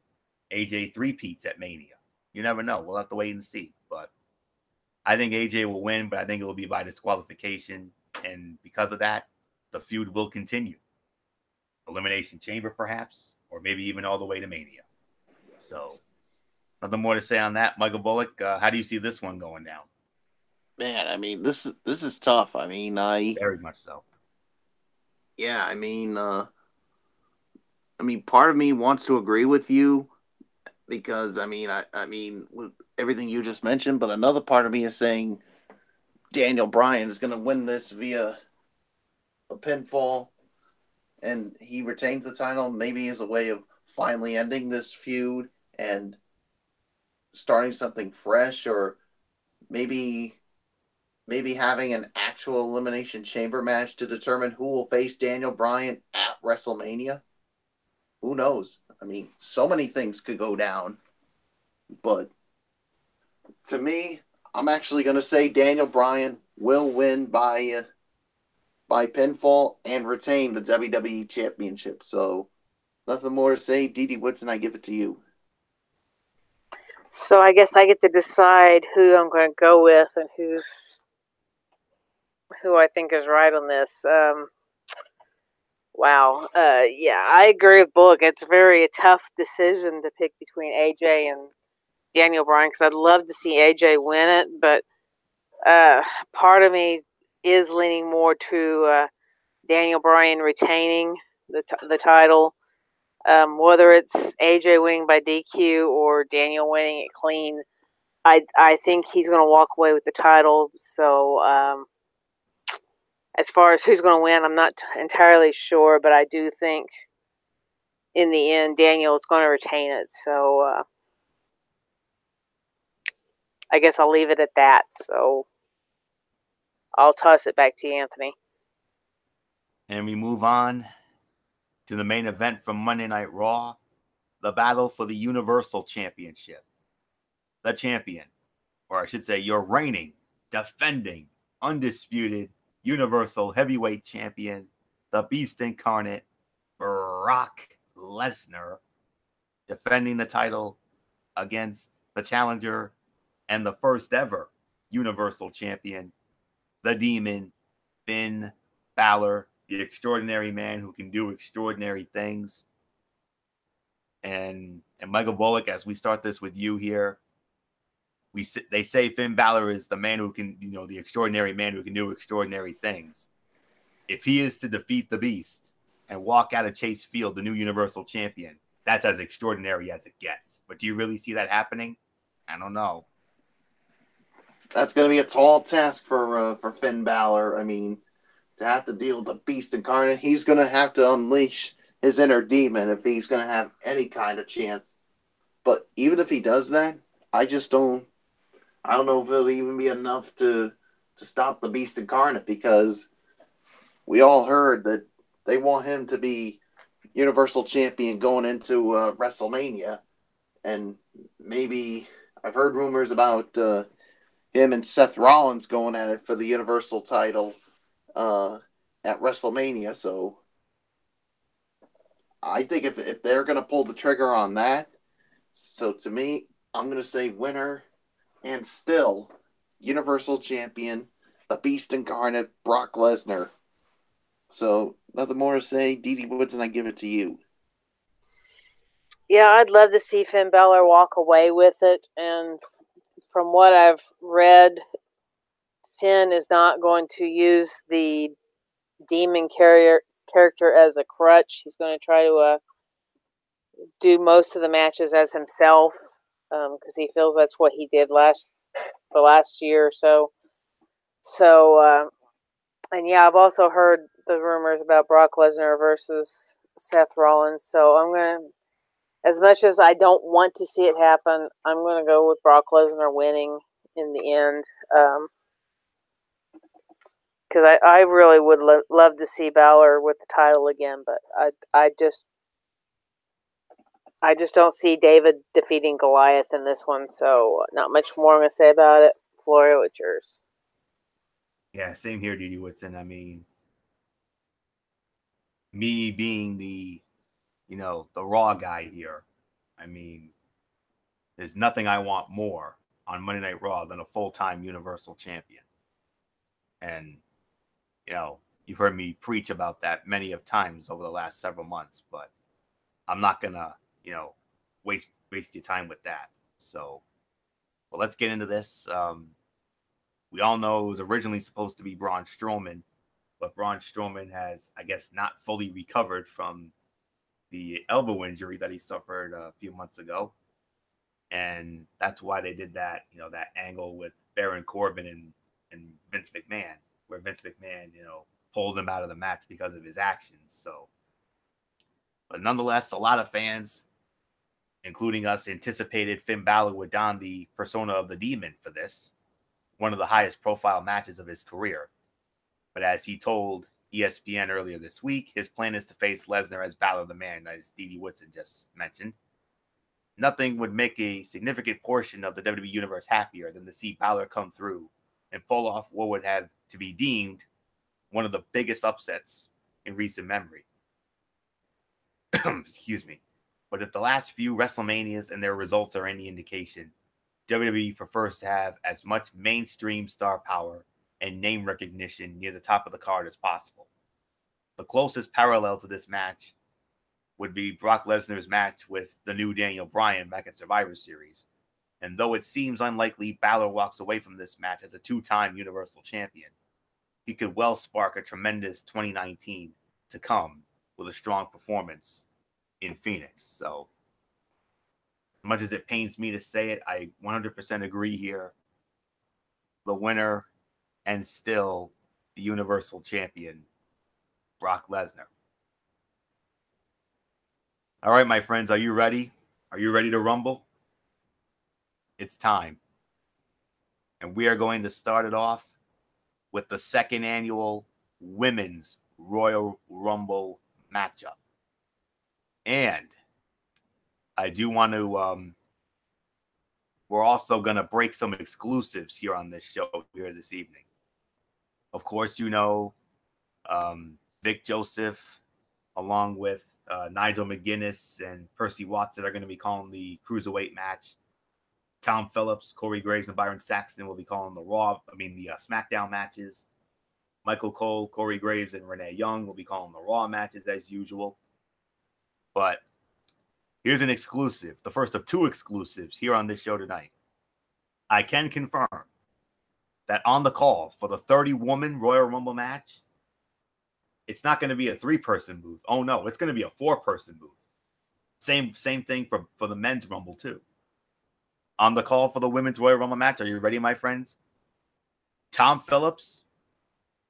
[SPEAKER 1] AJ three-peats at Mania. You never know. We'll have to wait and see. But I think AJ will win, but I think it will be by disqualification. And because of that, the feud will continue. Elimination Chamber, perhaps, or maybe even all the way to Mania. So, nothing more to say on that. Michael Bullock, how do you see this one going down?
[SPEAKER 2] Man, I mean, this is tough. I mean,
[SPEAKER 1] very much so.
[SPEAKER 2] Yeah, I mean, part of me wants to agree with you because I mean, with everything you just mentioned, but another part of me is saying Daniel Bryan is going to win this via a pinfall, and he retains the title, maybe as a way of finally ending this feud and starting something fresh, or maybe having an actual Elimination Chamber match to determine who will face Daniel Bryan at WrestleMania. Who knows? I mean, so many things could go down. But to me, I'm actually going to say Daniel Bryan will win by pinfall and retain the WWE Championship. So, nothing more to say. Dee Woodson, I give it to you.
[SPEAKER 3] So I guess I get to decide who I'm going to go with and who I think is right on this. Wow. Yeah, I agree with Bullock. It's a very tough decision to pick between AJ and Daniel Bryan because I'd love to see AJ win it, but part of me is leaning more to Daniel Bryan retaining the title. Whether it's AJ winning by DQ or Daniel winning it clean, I think he's going to walk away with the title. So as far as who's going to win, I'm not entirely sure, but I do think in the end Daniel is going to retain it. So I guess I'll leave it at that. So I'll toss it back to you, Anthony.
[SPEAKER 1] And we move on to the main event from Monday Night Raw, the battle for the Universal Championship. The champion, or I should say your reigning, defending, undisputed Universal Heavyweight Champion, the Beast Incarnate, Brock Lesnar, defending the title against the challenger and the first ever Universal Champion, the Demon, Finn Balor, the extraordinary man who can do extraordinary things. And Michael Bullock, as we start this with you here, they say Finn Balor is the man who can, the extraordinary man who can do extraordinary things. If he is to defeat the Beast and walk out of Chase Field, the new Universal Champion, that's as extraordinary as it gets. But do you really see that happening? I don't know.
[SPEAKER 2] That's going to be a tall task for Finn Balor. I mean, to have to deal with the Beast Incarnate, he's going to have to unleash his inner demon if he's going to have any kind of chance. But even if he does that, I don't know if it'll even be enough to stop the Beast Incarnate, because we all heard that they want him to be Universal Champion going into WrestleMania. And maybe I've heard rumors about him and Seth Rollins going at it for the Universal title at WrestleMania. So I think if they're going to pull the trigger on that, so to me, I'm going to say winner and still Universal Champion, the Beast Incarnate, Brock Lesnar. So nothing more to say. Dee Woodson, I give it to you.
[SPEAKER 3] Yeah, I'd love to see Finn Balor walk away with it. And from what I've read, Finn is not going to use the demon character as a crutch. He's going to try to do most of the matches as himself, because he feels that's what he did the last year or so. So, and yeah, I've also heard the rumors about Brock Lesnar versus Seth Rollins. So I'm going to, as much as I don't want to see it happen, I'm going to go with Brock Lesnar winning in the end. Because I really would love to see Balor with the title again, but I just don't see David defeating Goliath in this one, so not much more I'm going to say about it. Florio, it's yours.
[SPEAKER 1] Yeah, same here, Dee Woodson. I mean, me being the Raw guy here, I mean, there's nothing I want more on Monday Night Raw than a full-time Universal Champion. And, you know, you've heard me preach about that many of times over the last several months, but I'm not going to, you know, waste your time with that. So, well, let's get into this. We all know it was originally supposed to be Braun Strowman, but Braun Strowman has, I guess, not fully recovered from the elbow injury that he suffered a few months ago. And that's why they did that, you know, that angle with Baron Corbin and Vince McMahon, where Vince McMahon, you know, pulled him out of the match because of his actions. So, but nonetheless, a lot of fans, including us, anticipated Finn Balor would don the persona of the Demon for this, one of the highest profile matches of his career. But as he told ESPN earlier this week, his plan is to face Lesnar as Balor the Man, as Dee Whitson just mentioned. Nothing would make a significant portion of the WWE Universe happier than to see Balor come through and pull off what would have to be deemed one of the biggest upsets in recent memory. Excuse me. But if the last few WrestleManias and their results are any indication, WWE prefers to have as much mainstream star power and name recognition near the top of the card as possible. The closest parallel to this match would be Brock Lesnar's match with the new Daniel Bryan back at Survivor Series. And though it seems unlikely Balor walks away from this match as a two-time Universal Champion, he could well spark a tremendous 2019 to come with a strong performance in Phoenix. So, as much as it pains me to say it, I 100% agree here. The winner and still the Universal Champion, Brock Lesnar. All right, my friends, are you ready? Are you ready to rumble? It's time. And we are going to start it off with the second annual Women's Royal Rumble matchup. And I do want to, we're also going to break some exclusives here on this show here this evening. Of course, you know, Vic Joseph, along with Nigel McGuinness and Percy Watson are going to be calling the Cruiserweight match. Tom Phillips, Corey Graves, and Byron Saxton will be calling the SmackDown matches. Michael Cole, Corey Graves, and Renee Young will be calling the Raw matches as usual. But here's an exclusive, the first of two exclusives here on this show tonight. I can confirm that on the call for the 30-woman Royal Rumble match, it's not going to be a 3-person booth. Oh, no, it's going to be a 4-person booth. Same thing for the men's Rumble, too. On the call for the women's Royal Rumble match, are you ready, my friends? Tom Phillips,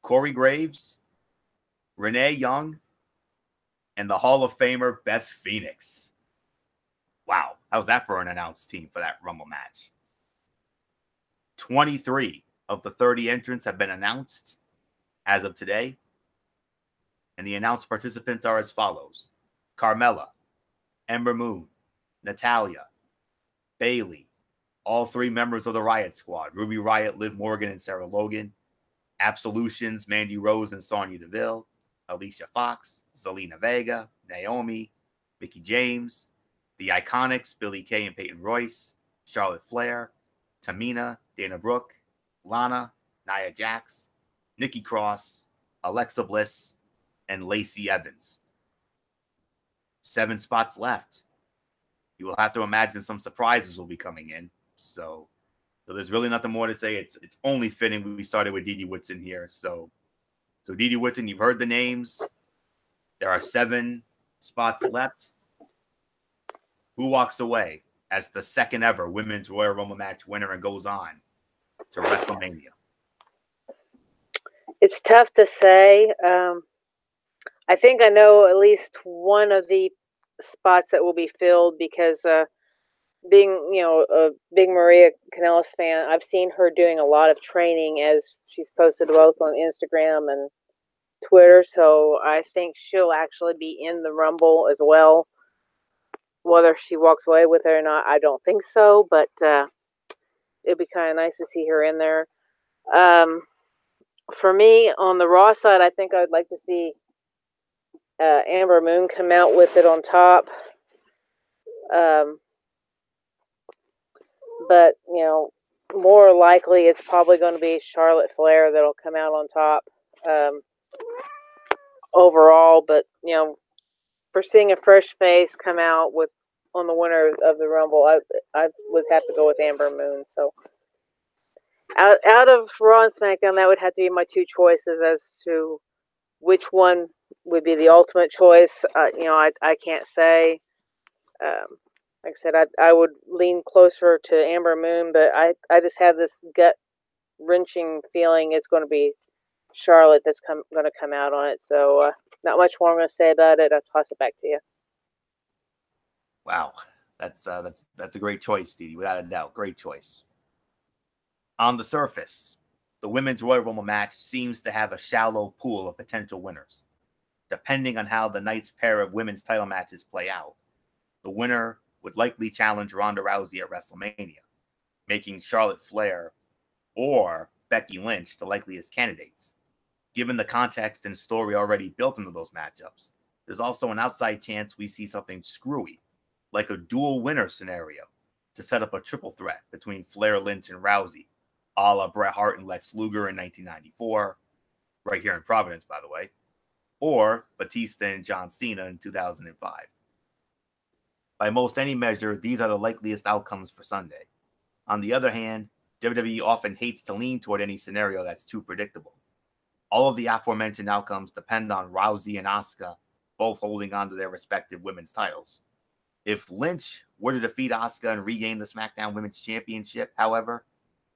[SPEAKER 1] Corey Graves, Renee Young, and the Hall of Famer Beth Phoenix. Wow, how's that for an announced team for that Rumble match? 23 of the 30 entrants have been announced as of today. And the announced participants are as follows: Carmella, Ember Moon, Natalya, Bayley, all 3 members of the Riot Squad, Ruby Riott, Liv Morgan, and Sarah Logan, Absolutions, Mandy Rose and Sonya Deville, Alicia Fox, Zelina Vega, Naomi, Mickie James, the Iconics, Billie Kay and Peyton Royce, Charlotte Flair, Tamina, Dana Brooke, Lana, Nia Jax, Nikki Cross, Alexa Bliss, and Lacey Evans. 7 spots left. You will have to imagine some surprises will be coming in. So there's really nothing more to say. It's only fitting we started with Dee Whitson here. So Dee Whitson, you've heard the names. There are 7 spots left. Who walks away as the second ever Women's Royal Rumble match winner and goes on to WrestleMania?
[SPEAKER 3] It's tough to say. I think I know at least one of the spots that will be filled because being, you know, a big Maria Kanellis fan, I've seen her doing a lot of training as she's posted both on Instagram and Twitter. So I think she'll actually be in the Rumble as well. Whether she walks away with it or not, I don't think so. But it'd be kind of nice to see her in there. For me, on the Raw side, I think I would like to see Amber Moon come out with it on top. But, more likely it's probably going to be Charlotte Flair that'll come out on top overall. But, for seeing a fresh face come out on the winner of the Rumble, I would have to go with Amber Moon. So out of Raw and SmackDown, that would have to be my two choices as to which one would be the ultimate choice. I can't say. Like I said, I would lean closer to Amber Moon, but I just have this gut wrenching feeling it's going to be Charlotte that's going to come out on it. So not much more I'm going to say about it. I'll toss it back to you.
[SPEAKER 1] Wow, that's a great choice, Dee Dee, without a doubt. Great choice. On the surface, the Women's Royal Rumble match seems to have a shallow pool of potential winners. Depending on how the night's pair of women's title matches play out, the winner would likely challenge Ronda Rousey at WrestleMania, making Charlotte Flair or Becky Lynch the likeliest candidates. Given the context and story already built into those matchups, there's also an outside chance we see something screwy, like a dual winner scenario, to set up a triple threat between Flair, Lynch, and Rousey, a la Bret Hart and Lex Luger in 1994, right here in Providence, by the way, or Batista and John Cena in 2005. By most any measure, these are the likeliest outcomes for Sunday. On the other hand, WWE often hates to lean toward any scenario that's too predictable. All of the aforementioned outcomes depend on Rousey and Asuka both holding on to their respective women's titles. If Lynch were to defeat Asuka and regain the SmackDown Women's Championship, however,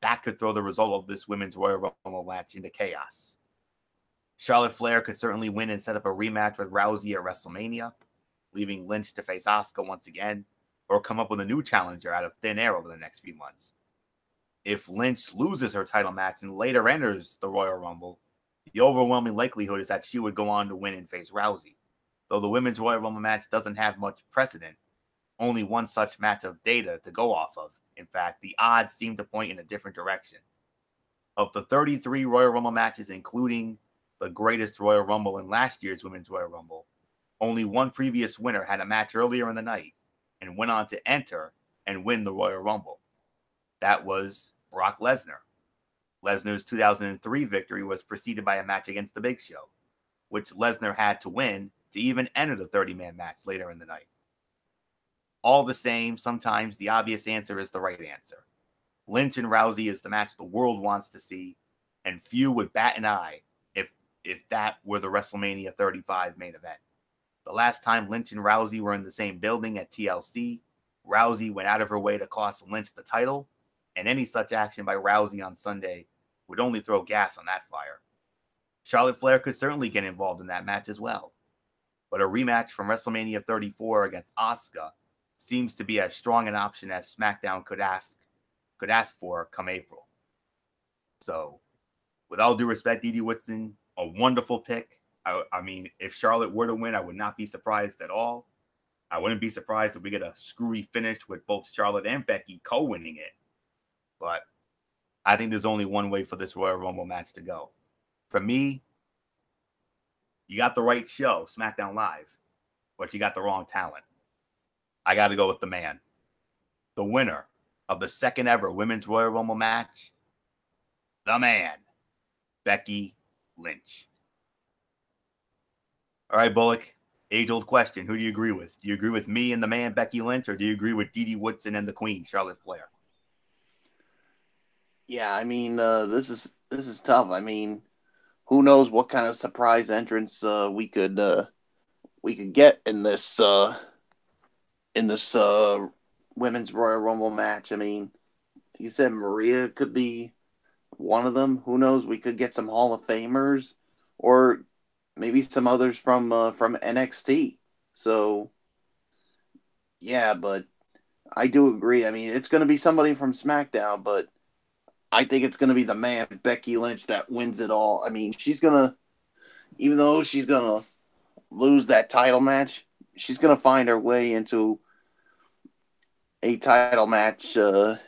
[SPEAKER 1] that could throw the result of this Women's Royal Rumble match into chaos. Charlotte Flair could certainly win and set up a rematch with Rousey at WrestleMania, leaving Lynch to face Asuka once again, or come up with a new challenger out of thin air over the next few months. If Lynch loses her title match and later enters the Royal Rumble, the overwhelming likelihood is that she would go on to win and face Rousey. Though the Women's Royal Rumble match doesn't have much precedent, only one such match of data to go off of. In fact, the odds seem to point in a different direction. Of the 33 Royal Rumble matches, including the greatest Royal Rumble in last year's Women's Royal Rumble, only one previous winner had a match earlier in the night and went on to enter and win the Royal Rumble. That was Brock Lesnar. Lesnar's 2003 victory was preceded by a match against The Big Show, which Lesnar had to win to even enter the 30-man match later in the night. All the same, sometimes the obvious answer is the right answer. Lynch and Rousey is the match the world wants to see, and few would bat an eye if that were the WrestleMania 35 main event. The last time Lynch and Rousey were in the same building at TLC, Rousey went out of her way to cost Lynch the title, and any such action by Rousey on Sunday would only throw gas on that fire. Charlotte Flair could certainly get involved in that match as well, but a rematch from WrestleMania 34 against Asuka seems to be as strong an option as SmackDown could ask for come April. So, with all due respect, Dee Dee Woodson, a wonderful pick. I mean, if Charlotte were to win, I would not be surprised at all. I wouldn't be surprised if we get a screwy finish with both Charlotte and Becky co-winning it. But I think there's only one way for this Royal Rumble match to go. For me, you got the right show, SmackDown Live, but you got the wrong talent. I got to go with the man. The winner of the second ever Women's Royal Rumble match, the man, Becky Lynch. All right, Bullock, age-old question. Who do you agree with? Do you agree with me and the man, Becky Lynch, or do you agree with Dee Dee Woodson and the queen, Charlotte Flair?
[SPEAKER 2] Yeah, I mean, this is tough. I mean, who knows what kind of surprise entrance we could get in this Women's Royal Rumble match. I mean, you said Maria could be one of them. Who knows? We could get some Hall of Famers, or maybe some others from NXT. So, yeah, but I do agree. I mean, it's going to be somebody from SmackDown, but I think it's going to be the man, Becky Lynch, that wins it all. I mean, even though she's going to lose that title match, she's going to find her way into a title match at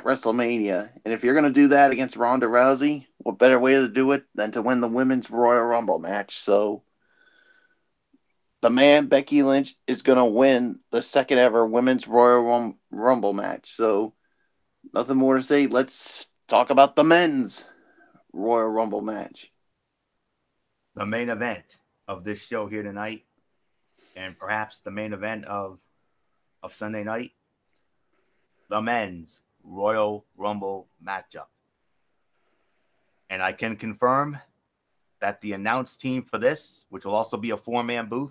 [SPEAKER 2] WrestleMania. And if you're going to do that against Ronda Rousey, what better way to do it than to win the Women's Royal Rumble match? So, the man, Becky Lynch, is going to win the second ever Women's Royal Rumble match. So, nothing more to say. Let's talk about the men's Royal Rumble match.
[SPEAKER 1] The main event of this show here tonight, and perhaps the main event of Sunday night, the men's Royal Rumble matchup. And I can confirm that the announced team for this, which will also be a four-person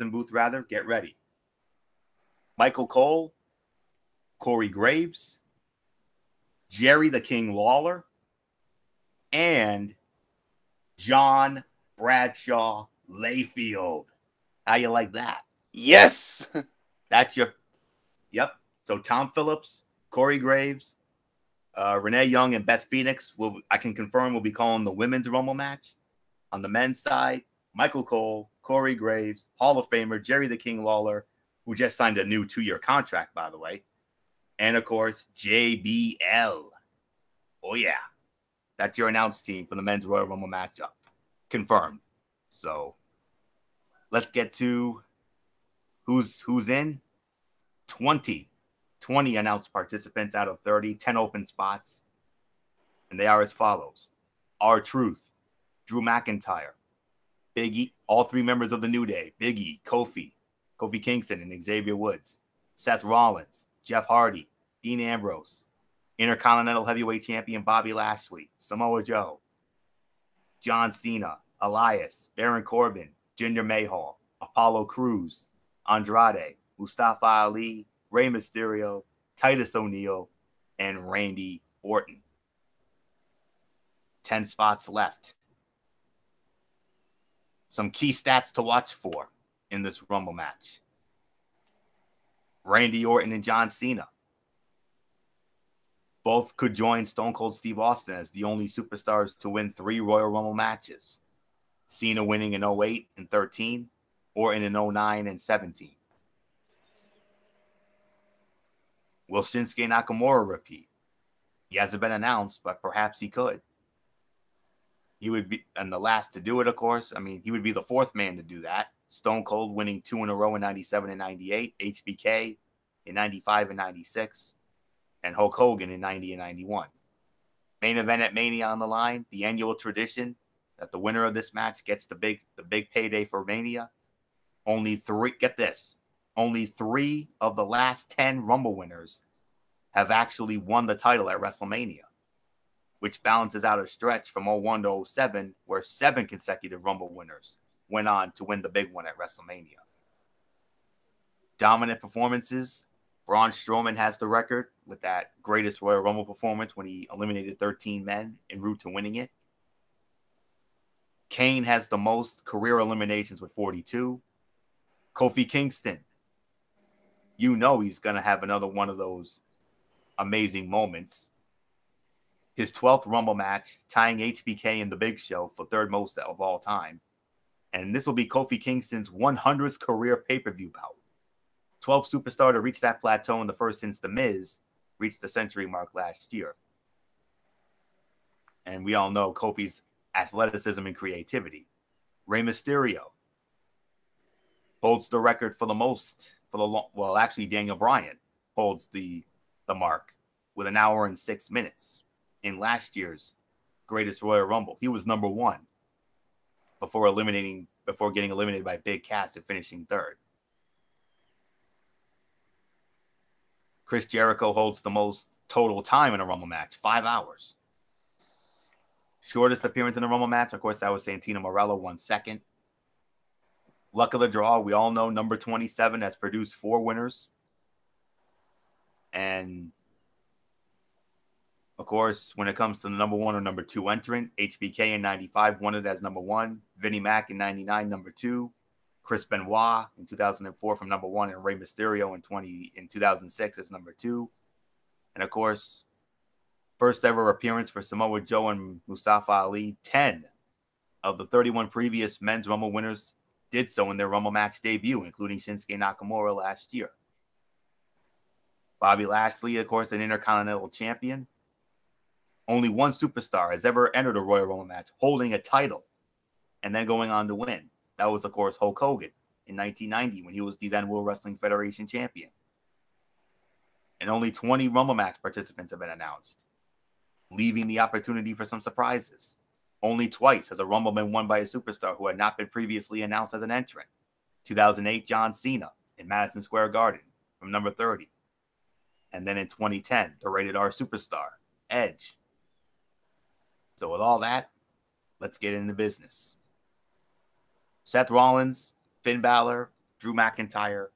[SPEAKER 1] booth rather, get ready. Michael Cole, Corey Graves, Jerry the King Lawler, and John Bradshaw Layfield. How you like that?
[SPEAKER 2] Yes!
[SPEAKER 1] That's your... Yep. So Tom Phillips, Corey Graves, Renee Young, and Beth Phoenix, I can confirm, will be calling the Women's Rumble match. On the men's side, Michael Cole, Corey Graves, Hall of Famer Jerry the King Lawler, who just signed a new 2-year contract, by the way. And, of course, JBL. Oh, yeah. That's your announced team for the men's Royal Rumble matchup. Confirmed. So, let's get to who's in. 20 announced participants out of 30, 10 open spots. And they are as follows. R-Truth, Drew McIntyre, Big E, all 3 members of the New Day, Big E, Kofi Kingston, and Xavier Woods, Seth Rollins, Jeff Hardy, Dean Ambrose, Intercontinental Heavyweight Champion Bobby Lashley, Samoa Joe, John Cena, Elias, Baron Corbin, Jinder Mahal, Apollo Crews, Andrade, Mustafa Ali, Rey Mysterio, Titus O'Neil, and Randy Orton. 10 spots left. Some key stats to watch for in this Rumble match. Randy Orton and John Cena both could join Stone Cold Steve Austin as the only superstars to win 3 Royal Rumble matches. Cena winning in 08 and 13, Orton in 09 and 17. Will Shinsuke Nakamura repeat? He hasn't been announced, but perhaps he could. He would be, and the last to do it, of course. I mean, he would be the 4th man to do that. Stone Cold winning 2 in a row in 97 and 98, HBK in 95 and 96, and Hulk Hogan in 90 and 91. Main event at Mania on the line, the annual tradition that the winner of this match gets the big payday for Mania. Only 3 of the last 10 Rumble winners have actually won the title at WrestleMania, which balances out a stretch from 01 to 07 where 7 consecutive Rumble winners went on to win the big one at WrestleMania. Dominant performances. Braun Strowman has the record with that greatest Royal Rumble performance when he eliminated 13 men en route to winning it. Kane has the most career eliminations with 42. Kofi Kingston, you know he's going to have another one of those amazing moments. His 12th Rumble match, tying HBK and The Big Show for 3rd most of all time. And this will be Kofi Kingston's 100th career pay-per-view bout. 12th superstar to reach that plateau and the first since The Miz reached the century mark last year. And we all know Kofi's athleticism and creativity. Rey Mysterio holds the record for the most, actually Daniel Bryan holds the mark with 1 hour and 6 minutes in last year's greatest Royal Rumble. He was number 1 before getting eliminated by Big Cass and finishing 3rd. Chris Jericho holds the most total time in a Rumble match, 5 hours. Shortest appearance in a Rumble match, of course, that was Santino Marella, 1 second. Luck of the draw, we all know number 27 has produced 4 winners. And, of course, when it comes to the number 1 or number 2 entrant, HBK in 95 won it as number 1. Vinnie Mac in 99, number 2. Chris Benoit in 2004 from number 1, and Rey Mysterio in 2006 as number 2. And, of course, first ever appearance for Samoa Joe and Mustafa Ali. 10 of the 31 previous men's Rumble winners did so in their Rumble match debut, including Shinsuke Nakamura last year. Bobby Lashley, of course, an Intercontinental Champion. Only 1 superstar has ever entered a Royal Rumble match holding a title and then going on to win. That was, of course, Hulk Hogan in 1990 when he was the then World Wrestling Federation champion. And only 20 Rumble match participants have been announced, leaving the opportunity for some surprises. Only twice has a Rumble been won by a superstar who had not been previously announced as an entrant. 2008, John Cena in Madison Square Garden from number 30. And then in 2010, the rated R superstar, Edge. So with all that, let's get into business. Seth Rollins, Finn Balor, Drew McIntyre,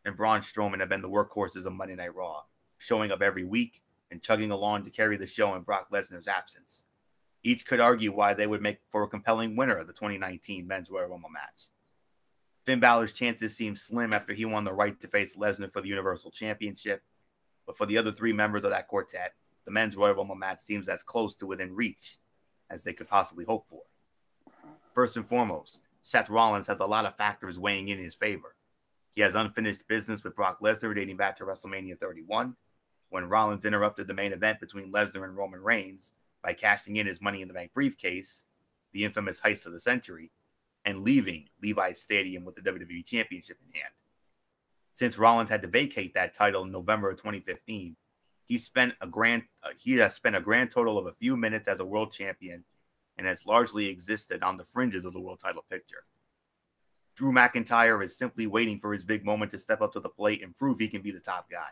[SPEAKER 1] and Braun Strowman have been the workhorses of Monday Night Raw, showing up every week and chugging along to carry the show in Brock Lesnar's absence. Each could argue why they would make for a compelling winner of the 2019 Men's Royal Rumble match. Finn Balor's chances seem slim after he won the right to face Lesnar for the Universal Championship, but for the other three members of that quartet, the Men's Royal Rumble match seems as close to within reach as they could possibly hope for. First and foremost, Seth Rollins has a lot of factors weighing in his favor. He has unfinished business with Brock Lesnar dating back to WrestleMania 31, when Rollins interrupted the main event between Lesnar and Roman Reigns by cashing in his Money in the Bank briefcase, the infamous heist of the century, and leaving Levi's Stadium with the WWE Championship in hand. Since Rollins had to vacate that title in November of 2015, he has spent a grand total of a few minutes as a world champion and has largely existed on the fringes of the world title picture. Drew McIntyre is simply waiting for his big moment to step up to the plate and prove he can be the top guy.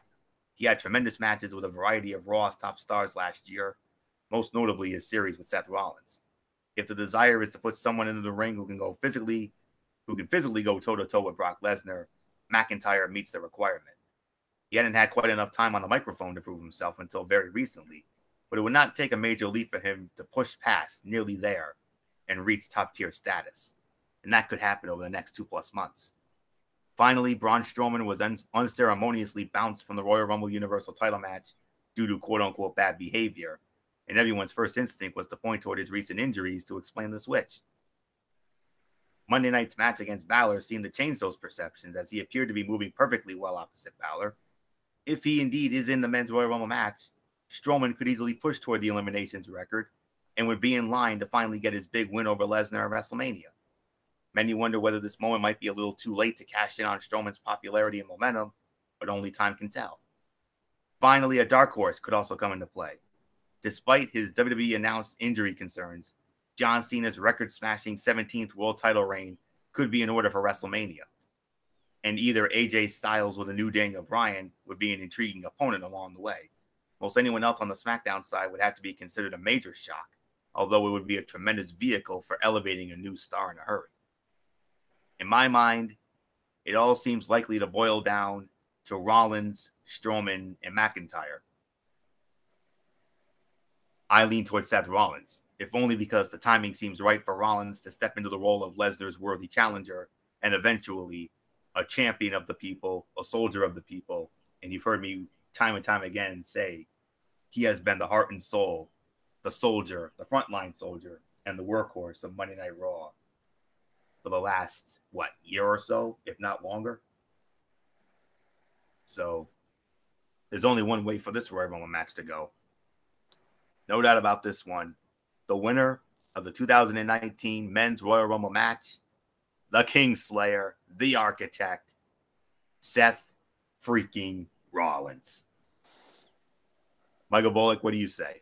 [SPEAKER 1] He had tremendous matches with a variety of Raw's top stars last year, most notably his series with Seth Rollins. If the desire is to put someone into the ring who can physically go toe-to-toe with Brock Lesnar, McIntyre meets the requirement. He hadn't had quite enough time on the microphone to prove himself until very recently, but it would not take a major leap for him to push past nearly there and reach top-tier status. And that could happen over the next 2+ months. Finally, Braun Strowman was unceremoniously bounced from the Royal Rumble Universal title match due to quote-unquote bad behavior, and everyone's first instinct was to point toward his recent injuries to explain the switch. Monday night's match against Balor seemed to change those perceptions, as he appeared to be moving perfectly well opposite Balor. If he indeed is in the Men's Royal Rumble match, Strowman could easily push toward the eliminations record and would be in line to finally get his big win over Lesnar at WrestleMania. Many wonder whether this moment might be a little too late to cash in on Strowman's popularity and momentum, but only time can tell. Finally, a dark horse could also come into play. Despite his WWE announced injury concerns, John Cena's record-smashing 17th world title reign could be in order for WrestleMania. And either AJ Styles or the new Daniel Bryan would be an intriguing opponent along the way. Most anyone else on the SmackDown side would have to be considered a major shock, although it would be a tremendous vehicle for elevating a new star in a hurry. In my mind, it all seems likely to boil down to Rollins, Strowman, and McIntyre. I lean towards Seth Rollins, if only because the timing seems right for Rollins to step into the role of Lesnar's worthy challenger and eventually a champion of the people, a soldier of the people. And you've heard me time and time again say he has been the heart and soul, the soldier, the frontline soldier, and the workhorse of Monday Night Raw for the last, year or so, if not longer. So there's only one way for this Royal Rumble match to go. No doubt about this one. The winner of the 2019 Men's Royal Rumble match, the Kingslayer, the Architect, Seth freaking Rollins. Michael Bullock, what do you say?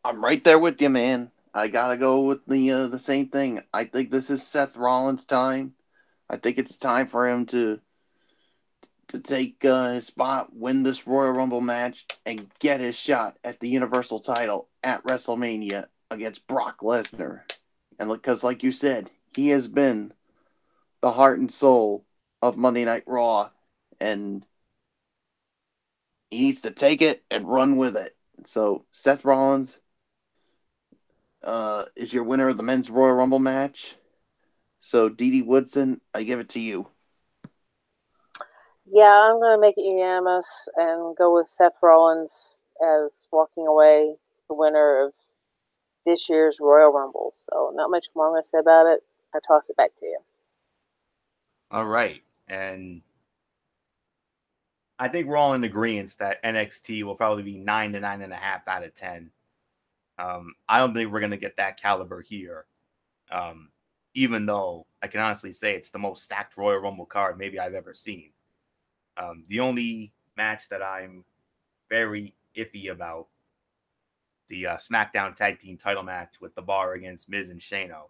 [SPEAKER 2] I'm right there with you, man. I gotta go with the same thing. I think this is Seth Rollins' time. I think it's time for him to take his spot, win this Royal Rumble match, and get his shot at the Universal title at WrestleMania against Brock Lesnar. And because, like you said, he has been the heart and soul of Monday Night Raw, and he needs to take it and run with it. So, Seth Rollins is your winner of the Men's Royal Rumble match. So, Dee Woodson, I give it to you.
[SPEAKER 3] Yeah, I'm going to make it unanimous and go with Seth Rollins as walking away the winner of this year's Royal Rumble. So not much more I'm going to say about it. I toss it back to you.
[SPEAKER 1] All right. And I think we're all in agreement that NXT will probably be 9 to 9.5 out of 10. I don't think we're going to get that caliber here. even though I can honestly say it's the most stacked Royal Rumble card maybe I've ever seen. The only match that I'm very iffy about, the SmackDown Tag Team title match with The Bar against Miz and Shano.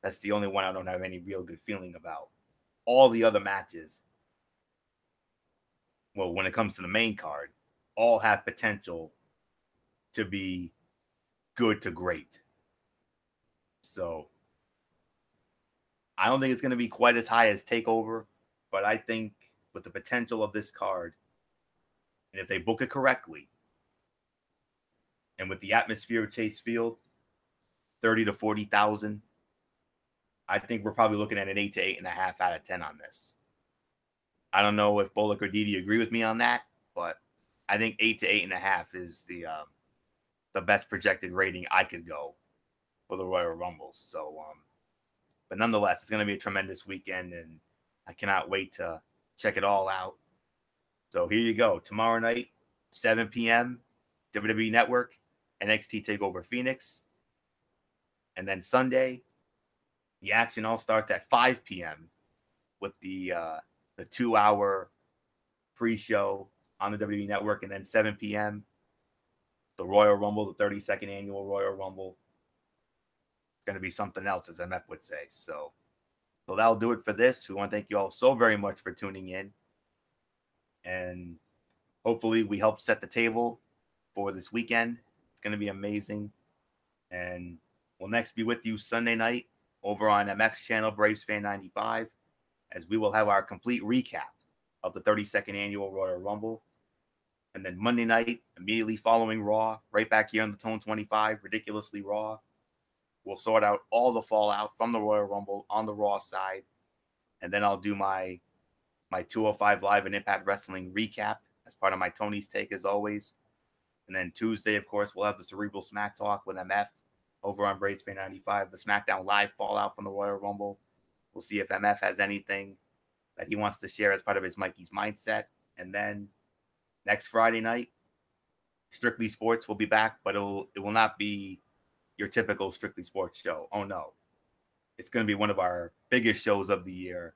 [SPEAKER 1] That's the only one I don't have any real good feeling about. All the other matches, well, when it comes to the main card, all have potential to be good to great. So I don't think it's going to be quite as high as Takeover, but I think with the potential of this card, and if they book it correctly, and with the atmosphere of Chase Field, 30 to 40,000, I think we're probably looking at an 8 to 8.5 out of 10 on this. I don't know if Bullock or Didi agree with me on that, but I think 8 to 8.5 is the best projected rating I could go for the Royal Rumbles. So, but nonetheless, it's going to be a tremendous weekend, and I cannot wait to check it all out. So here you go. Tomorrow night, 7 p.m., WWE Network, NXT TakeOver Phoenix. And then Sunday, the action all starts at 5 p.m. with the 2-hour pre-show on the WWE Network. And then 7 p.m., the Royal Rumble, the 32nd annual Royal Rumble. It's going to be something else, as MF would say. So that'll do it for this. We want to thank you all so very much for tuning in. And hopefully we helped set the table for this weekend. It's going to be amazing. And we'll next be with you Sunday night over on MF's channel, Braves Fan 95, as we will have our complete recap of the 32nd annual Royal Rumble. And then Monday night, immediately following Raw, right back here on the Tone 25, Ridiculously Raw, we'll sort out all the fallout from the Royal Rumble on the Raw side. And then I'll do my 205 Live and Impact Wrestling recap as part of my Tony's Take, as always. And then Tuesday, of course, we'll have the Cerebral Smack Talk with MF over on Braves Fan 95, the SmackDown Live fallout from the Royal Rumble. We'll see if MF has anything that he wants to share as part of his Mikey's Mindset. And then next Friday night, Strictly Sports will be back, but it will not be your typical Strictly Sports show. Oh, no. It's going to be one of our biggest shows of the year,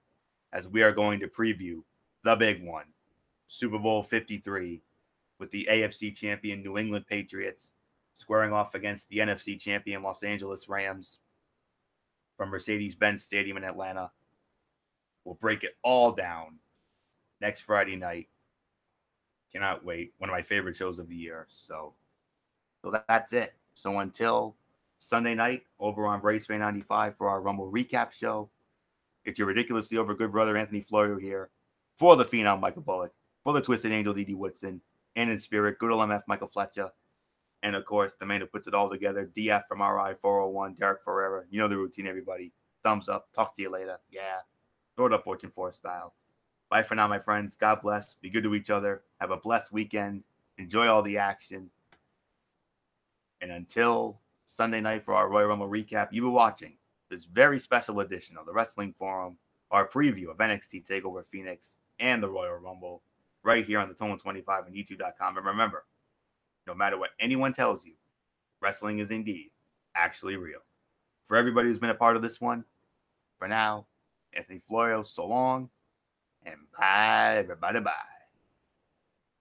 [SPEAKER 1] as we are going to preview the big one, Super Bowl 53, with the AFC champion New England Patriots squaring off against the NFC champion Los Angeles Rams from Mercedes-Benz Stadium in Atlanta. We'll break it all down next Friday night. Cannot wait. One of my favorite shows of the year. So that's it. So until Sunday night over on Braves Fan 95 for our Rumble recap show, it's your ridiculously over good brother Anthony Florio here for the Phenom Michael Bullock, for the Twisted Angel Didi Woodson, and in spirit, good old MF Michael Fletcher. And of course, the man who puts it all together, DF from RI 401, Derek Ferreira. You know the routine, everybody. Thumbs up. Talk to you later. Yeah. Throw it up Fortune 4 style. Bye for now, my friends. God bless. Be good to each other. Have a blessed weekend. Enjoy all the action. And until Sunday night for our Royal Rumble recap, you were watching this very special edition of the Wrestling Forum, our preview of NXT TakeOver Phoenix and the Royal Rumble, right here on the Tone 25 and YouTube.com. And remember, no matter what anyone tells you, wrestling is indeed actually real. For everybody who's been a part of this one, for now, Anthony Florio, so long, and bye, everybody, bye.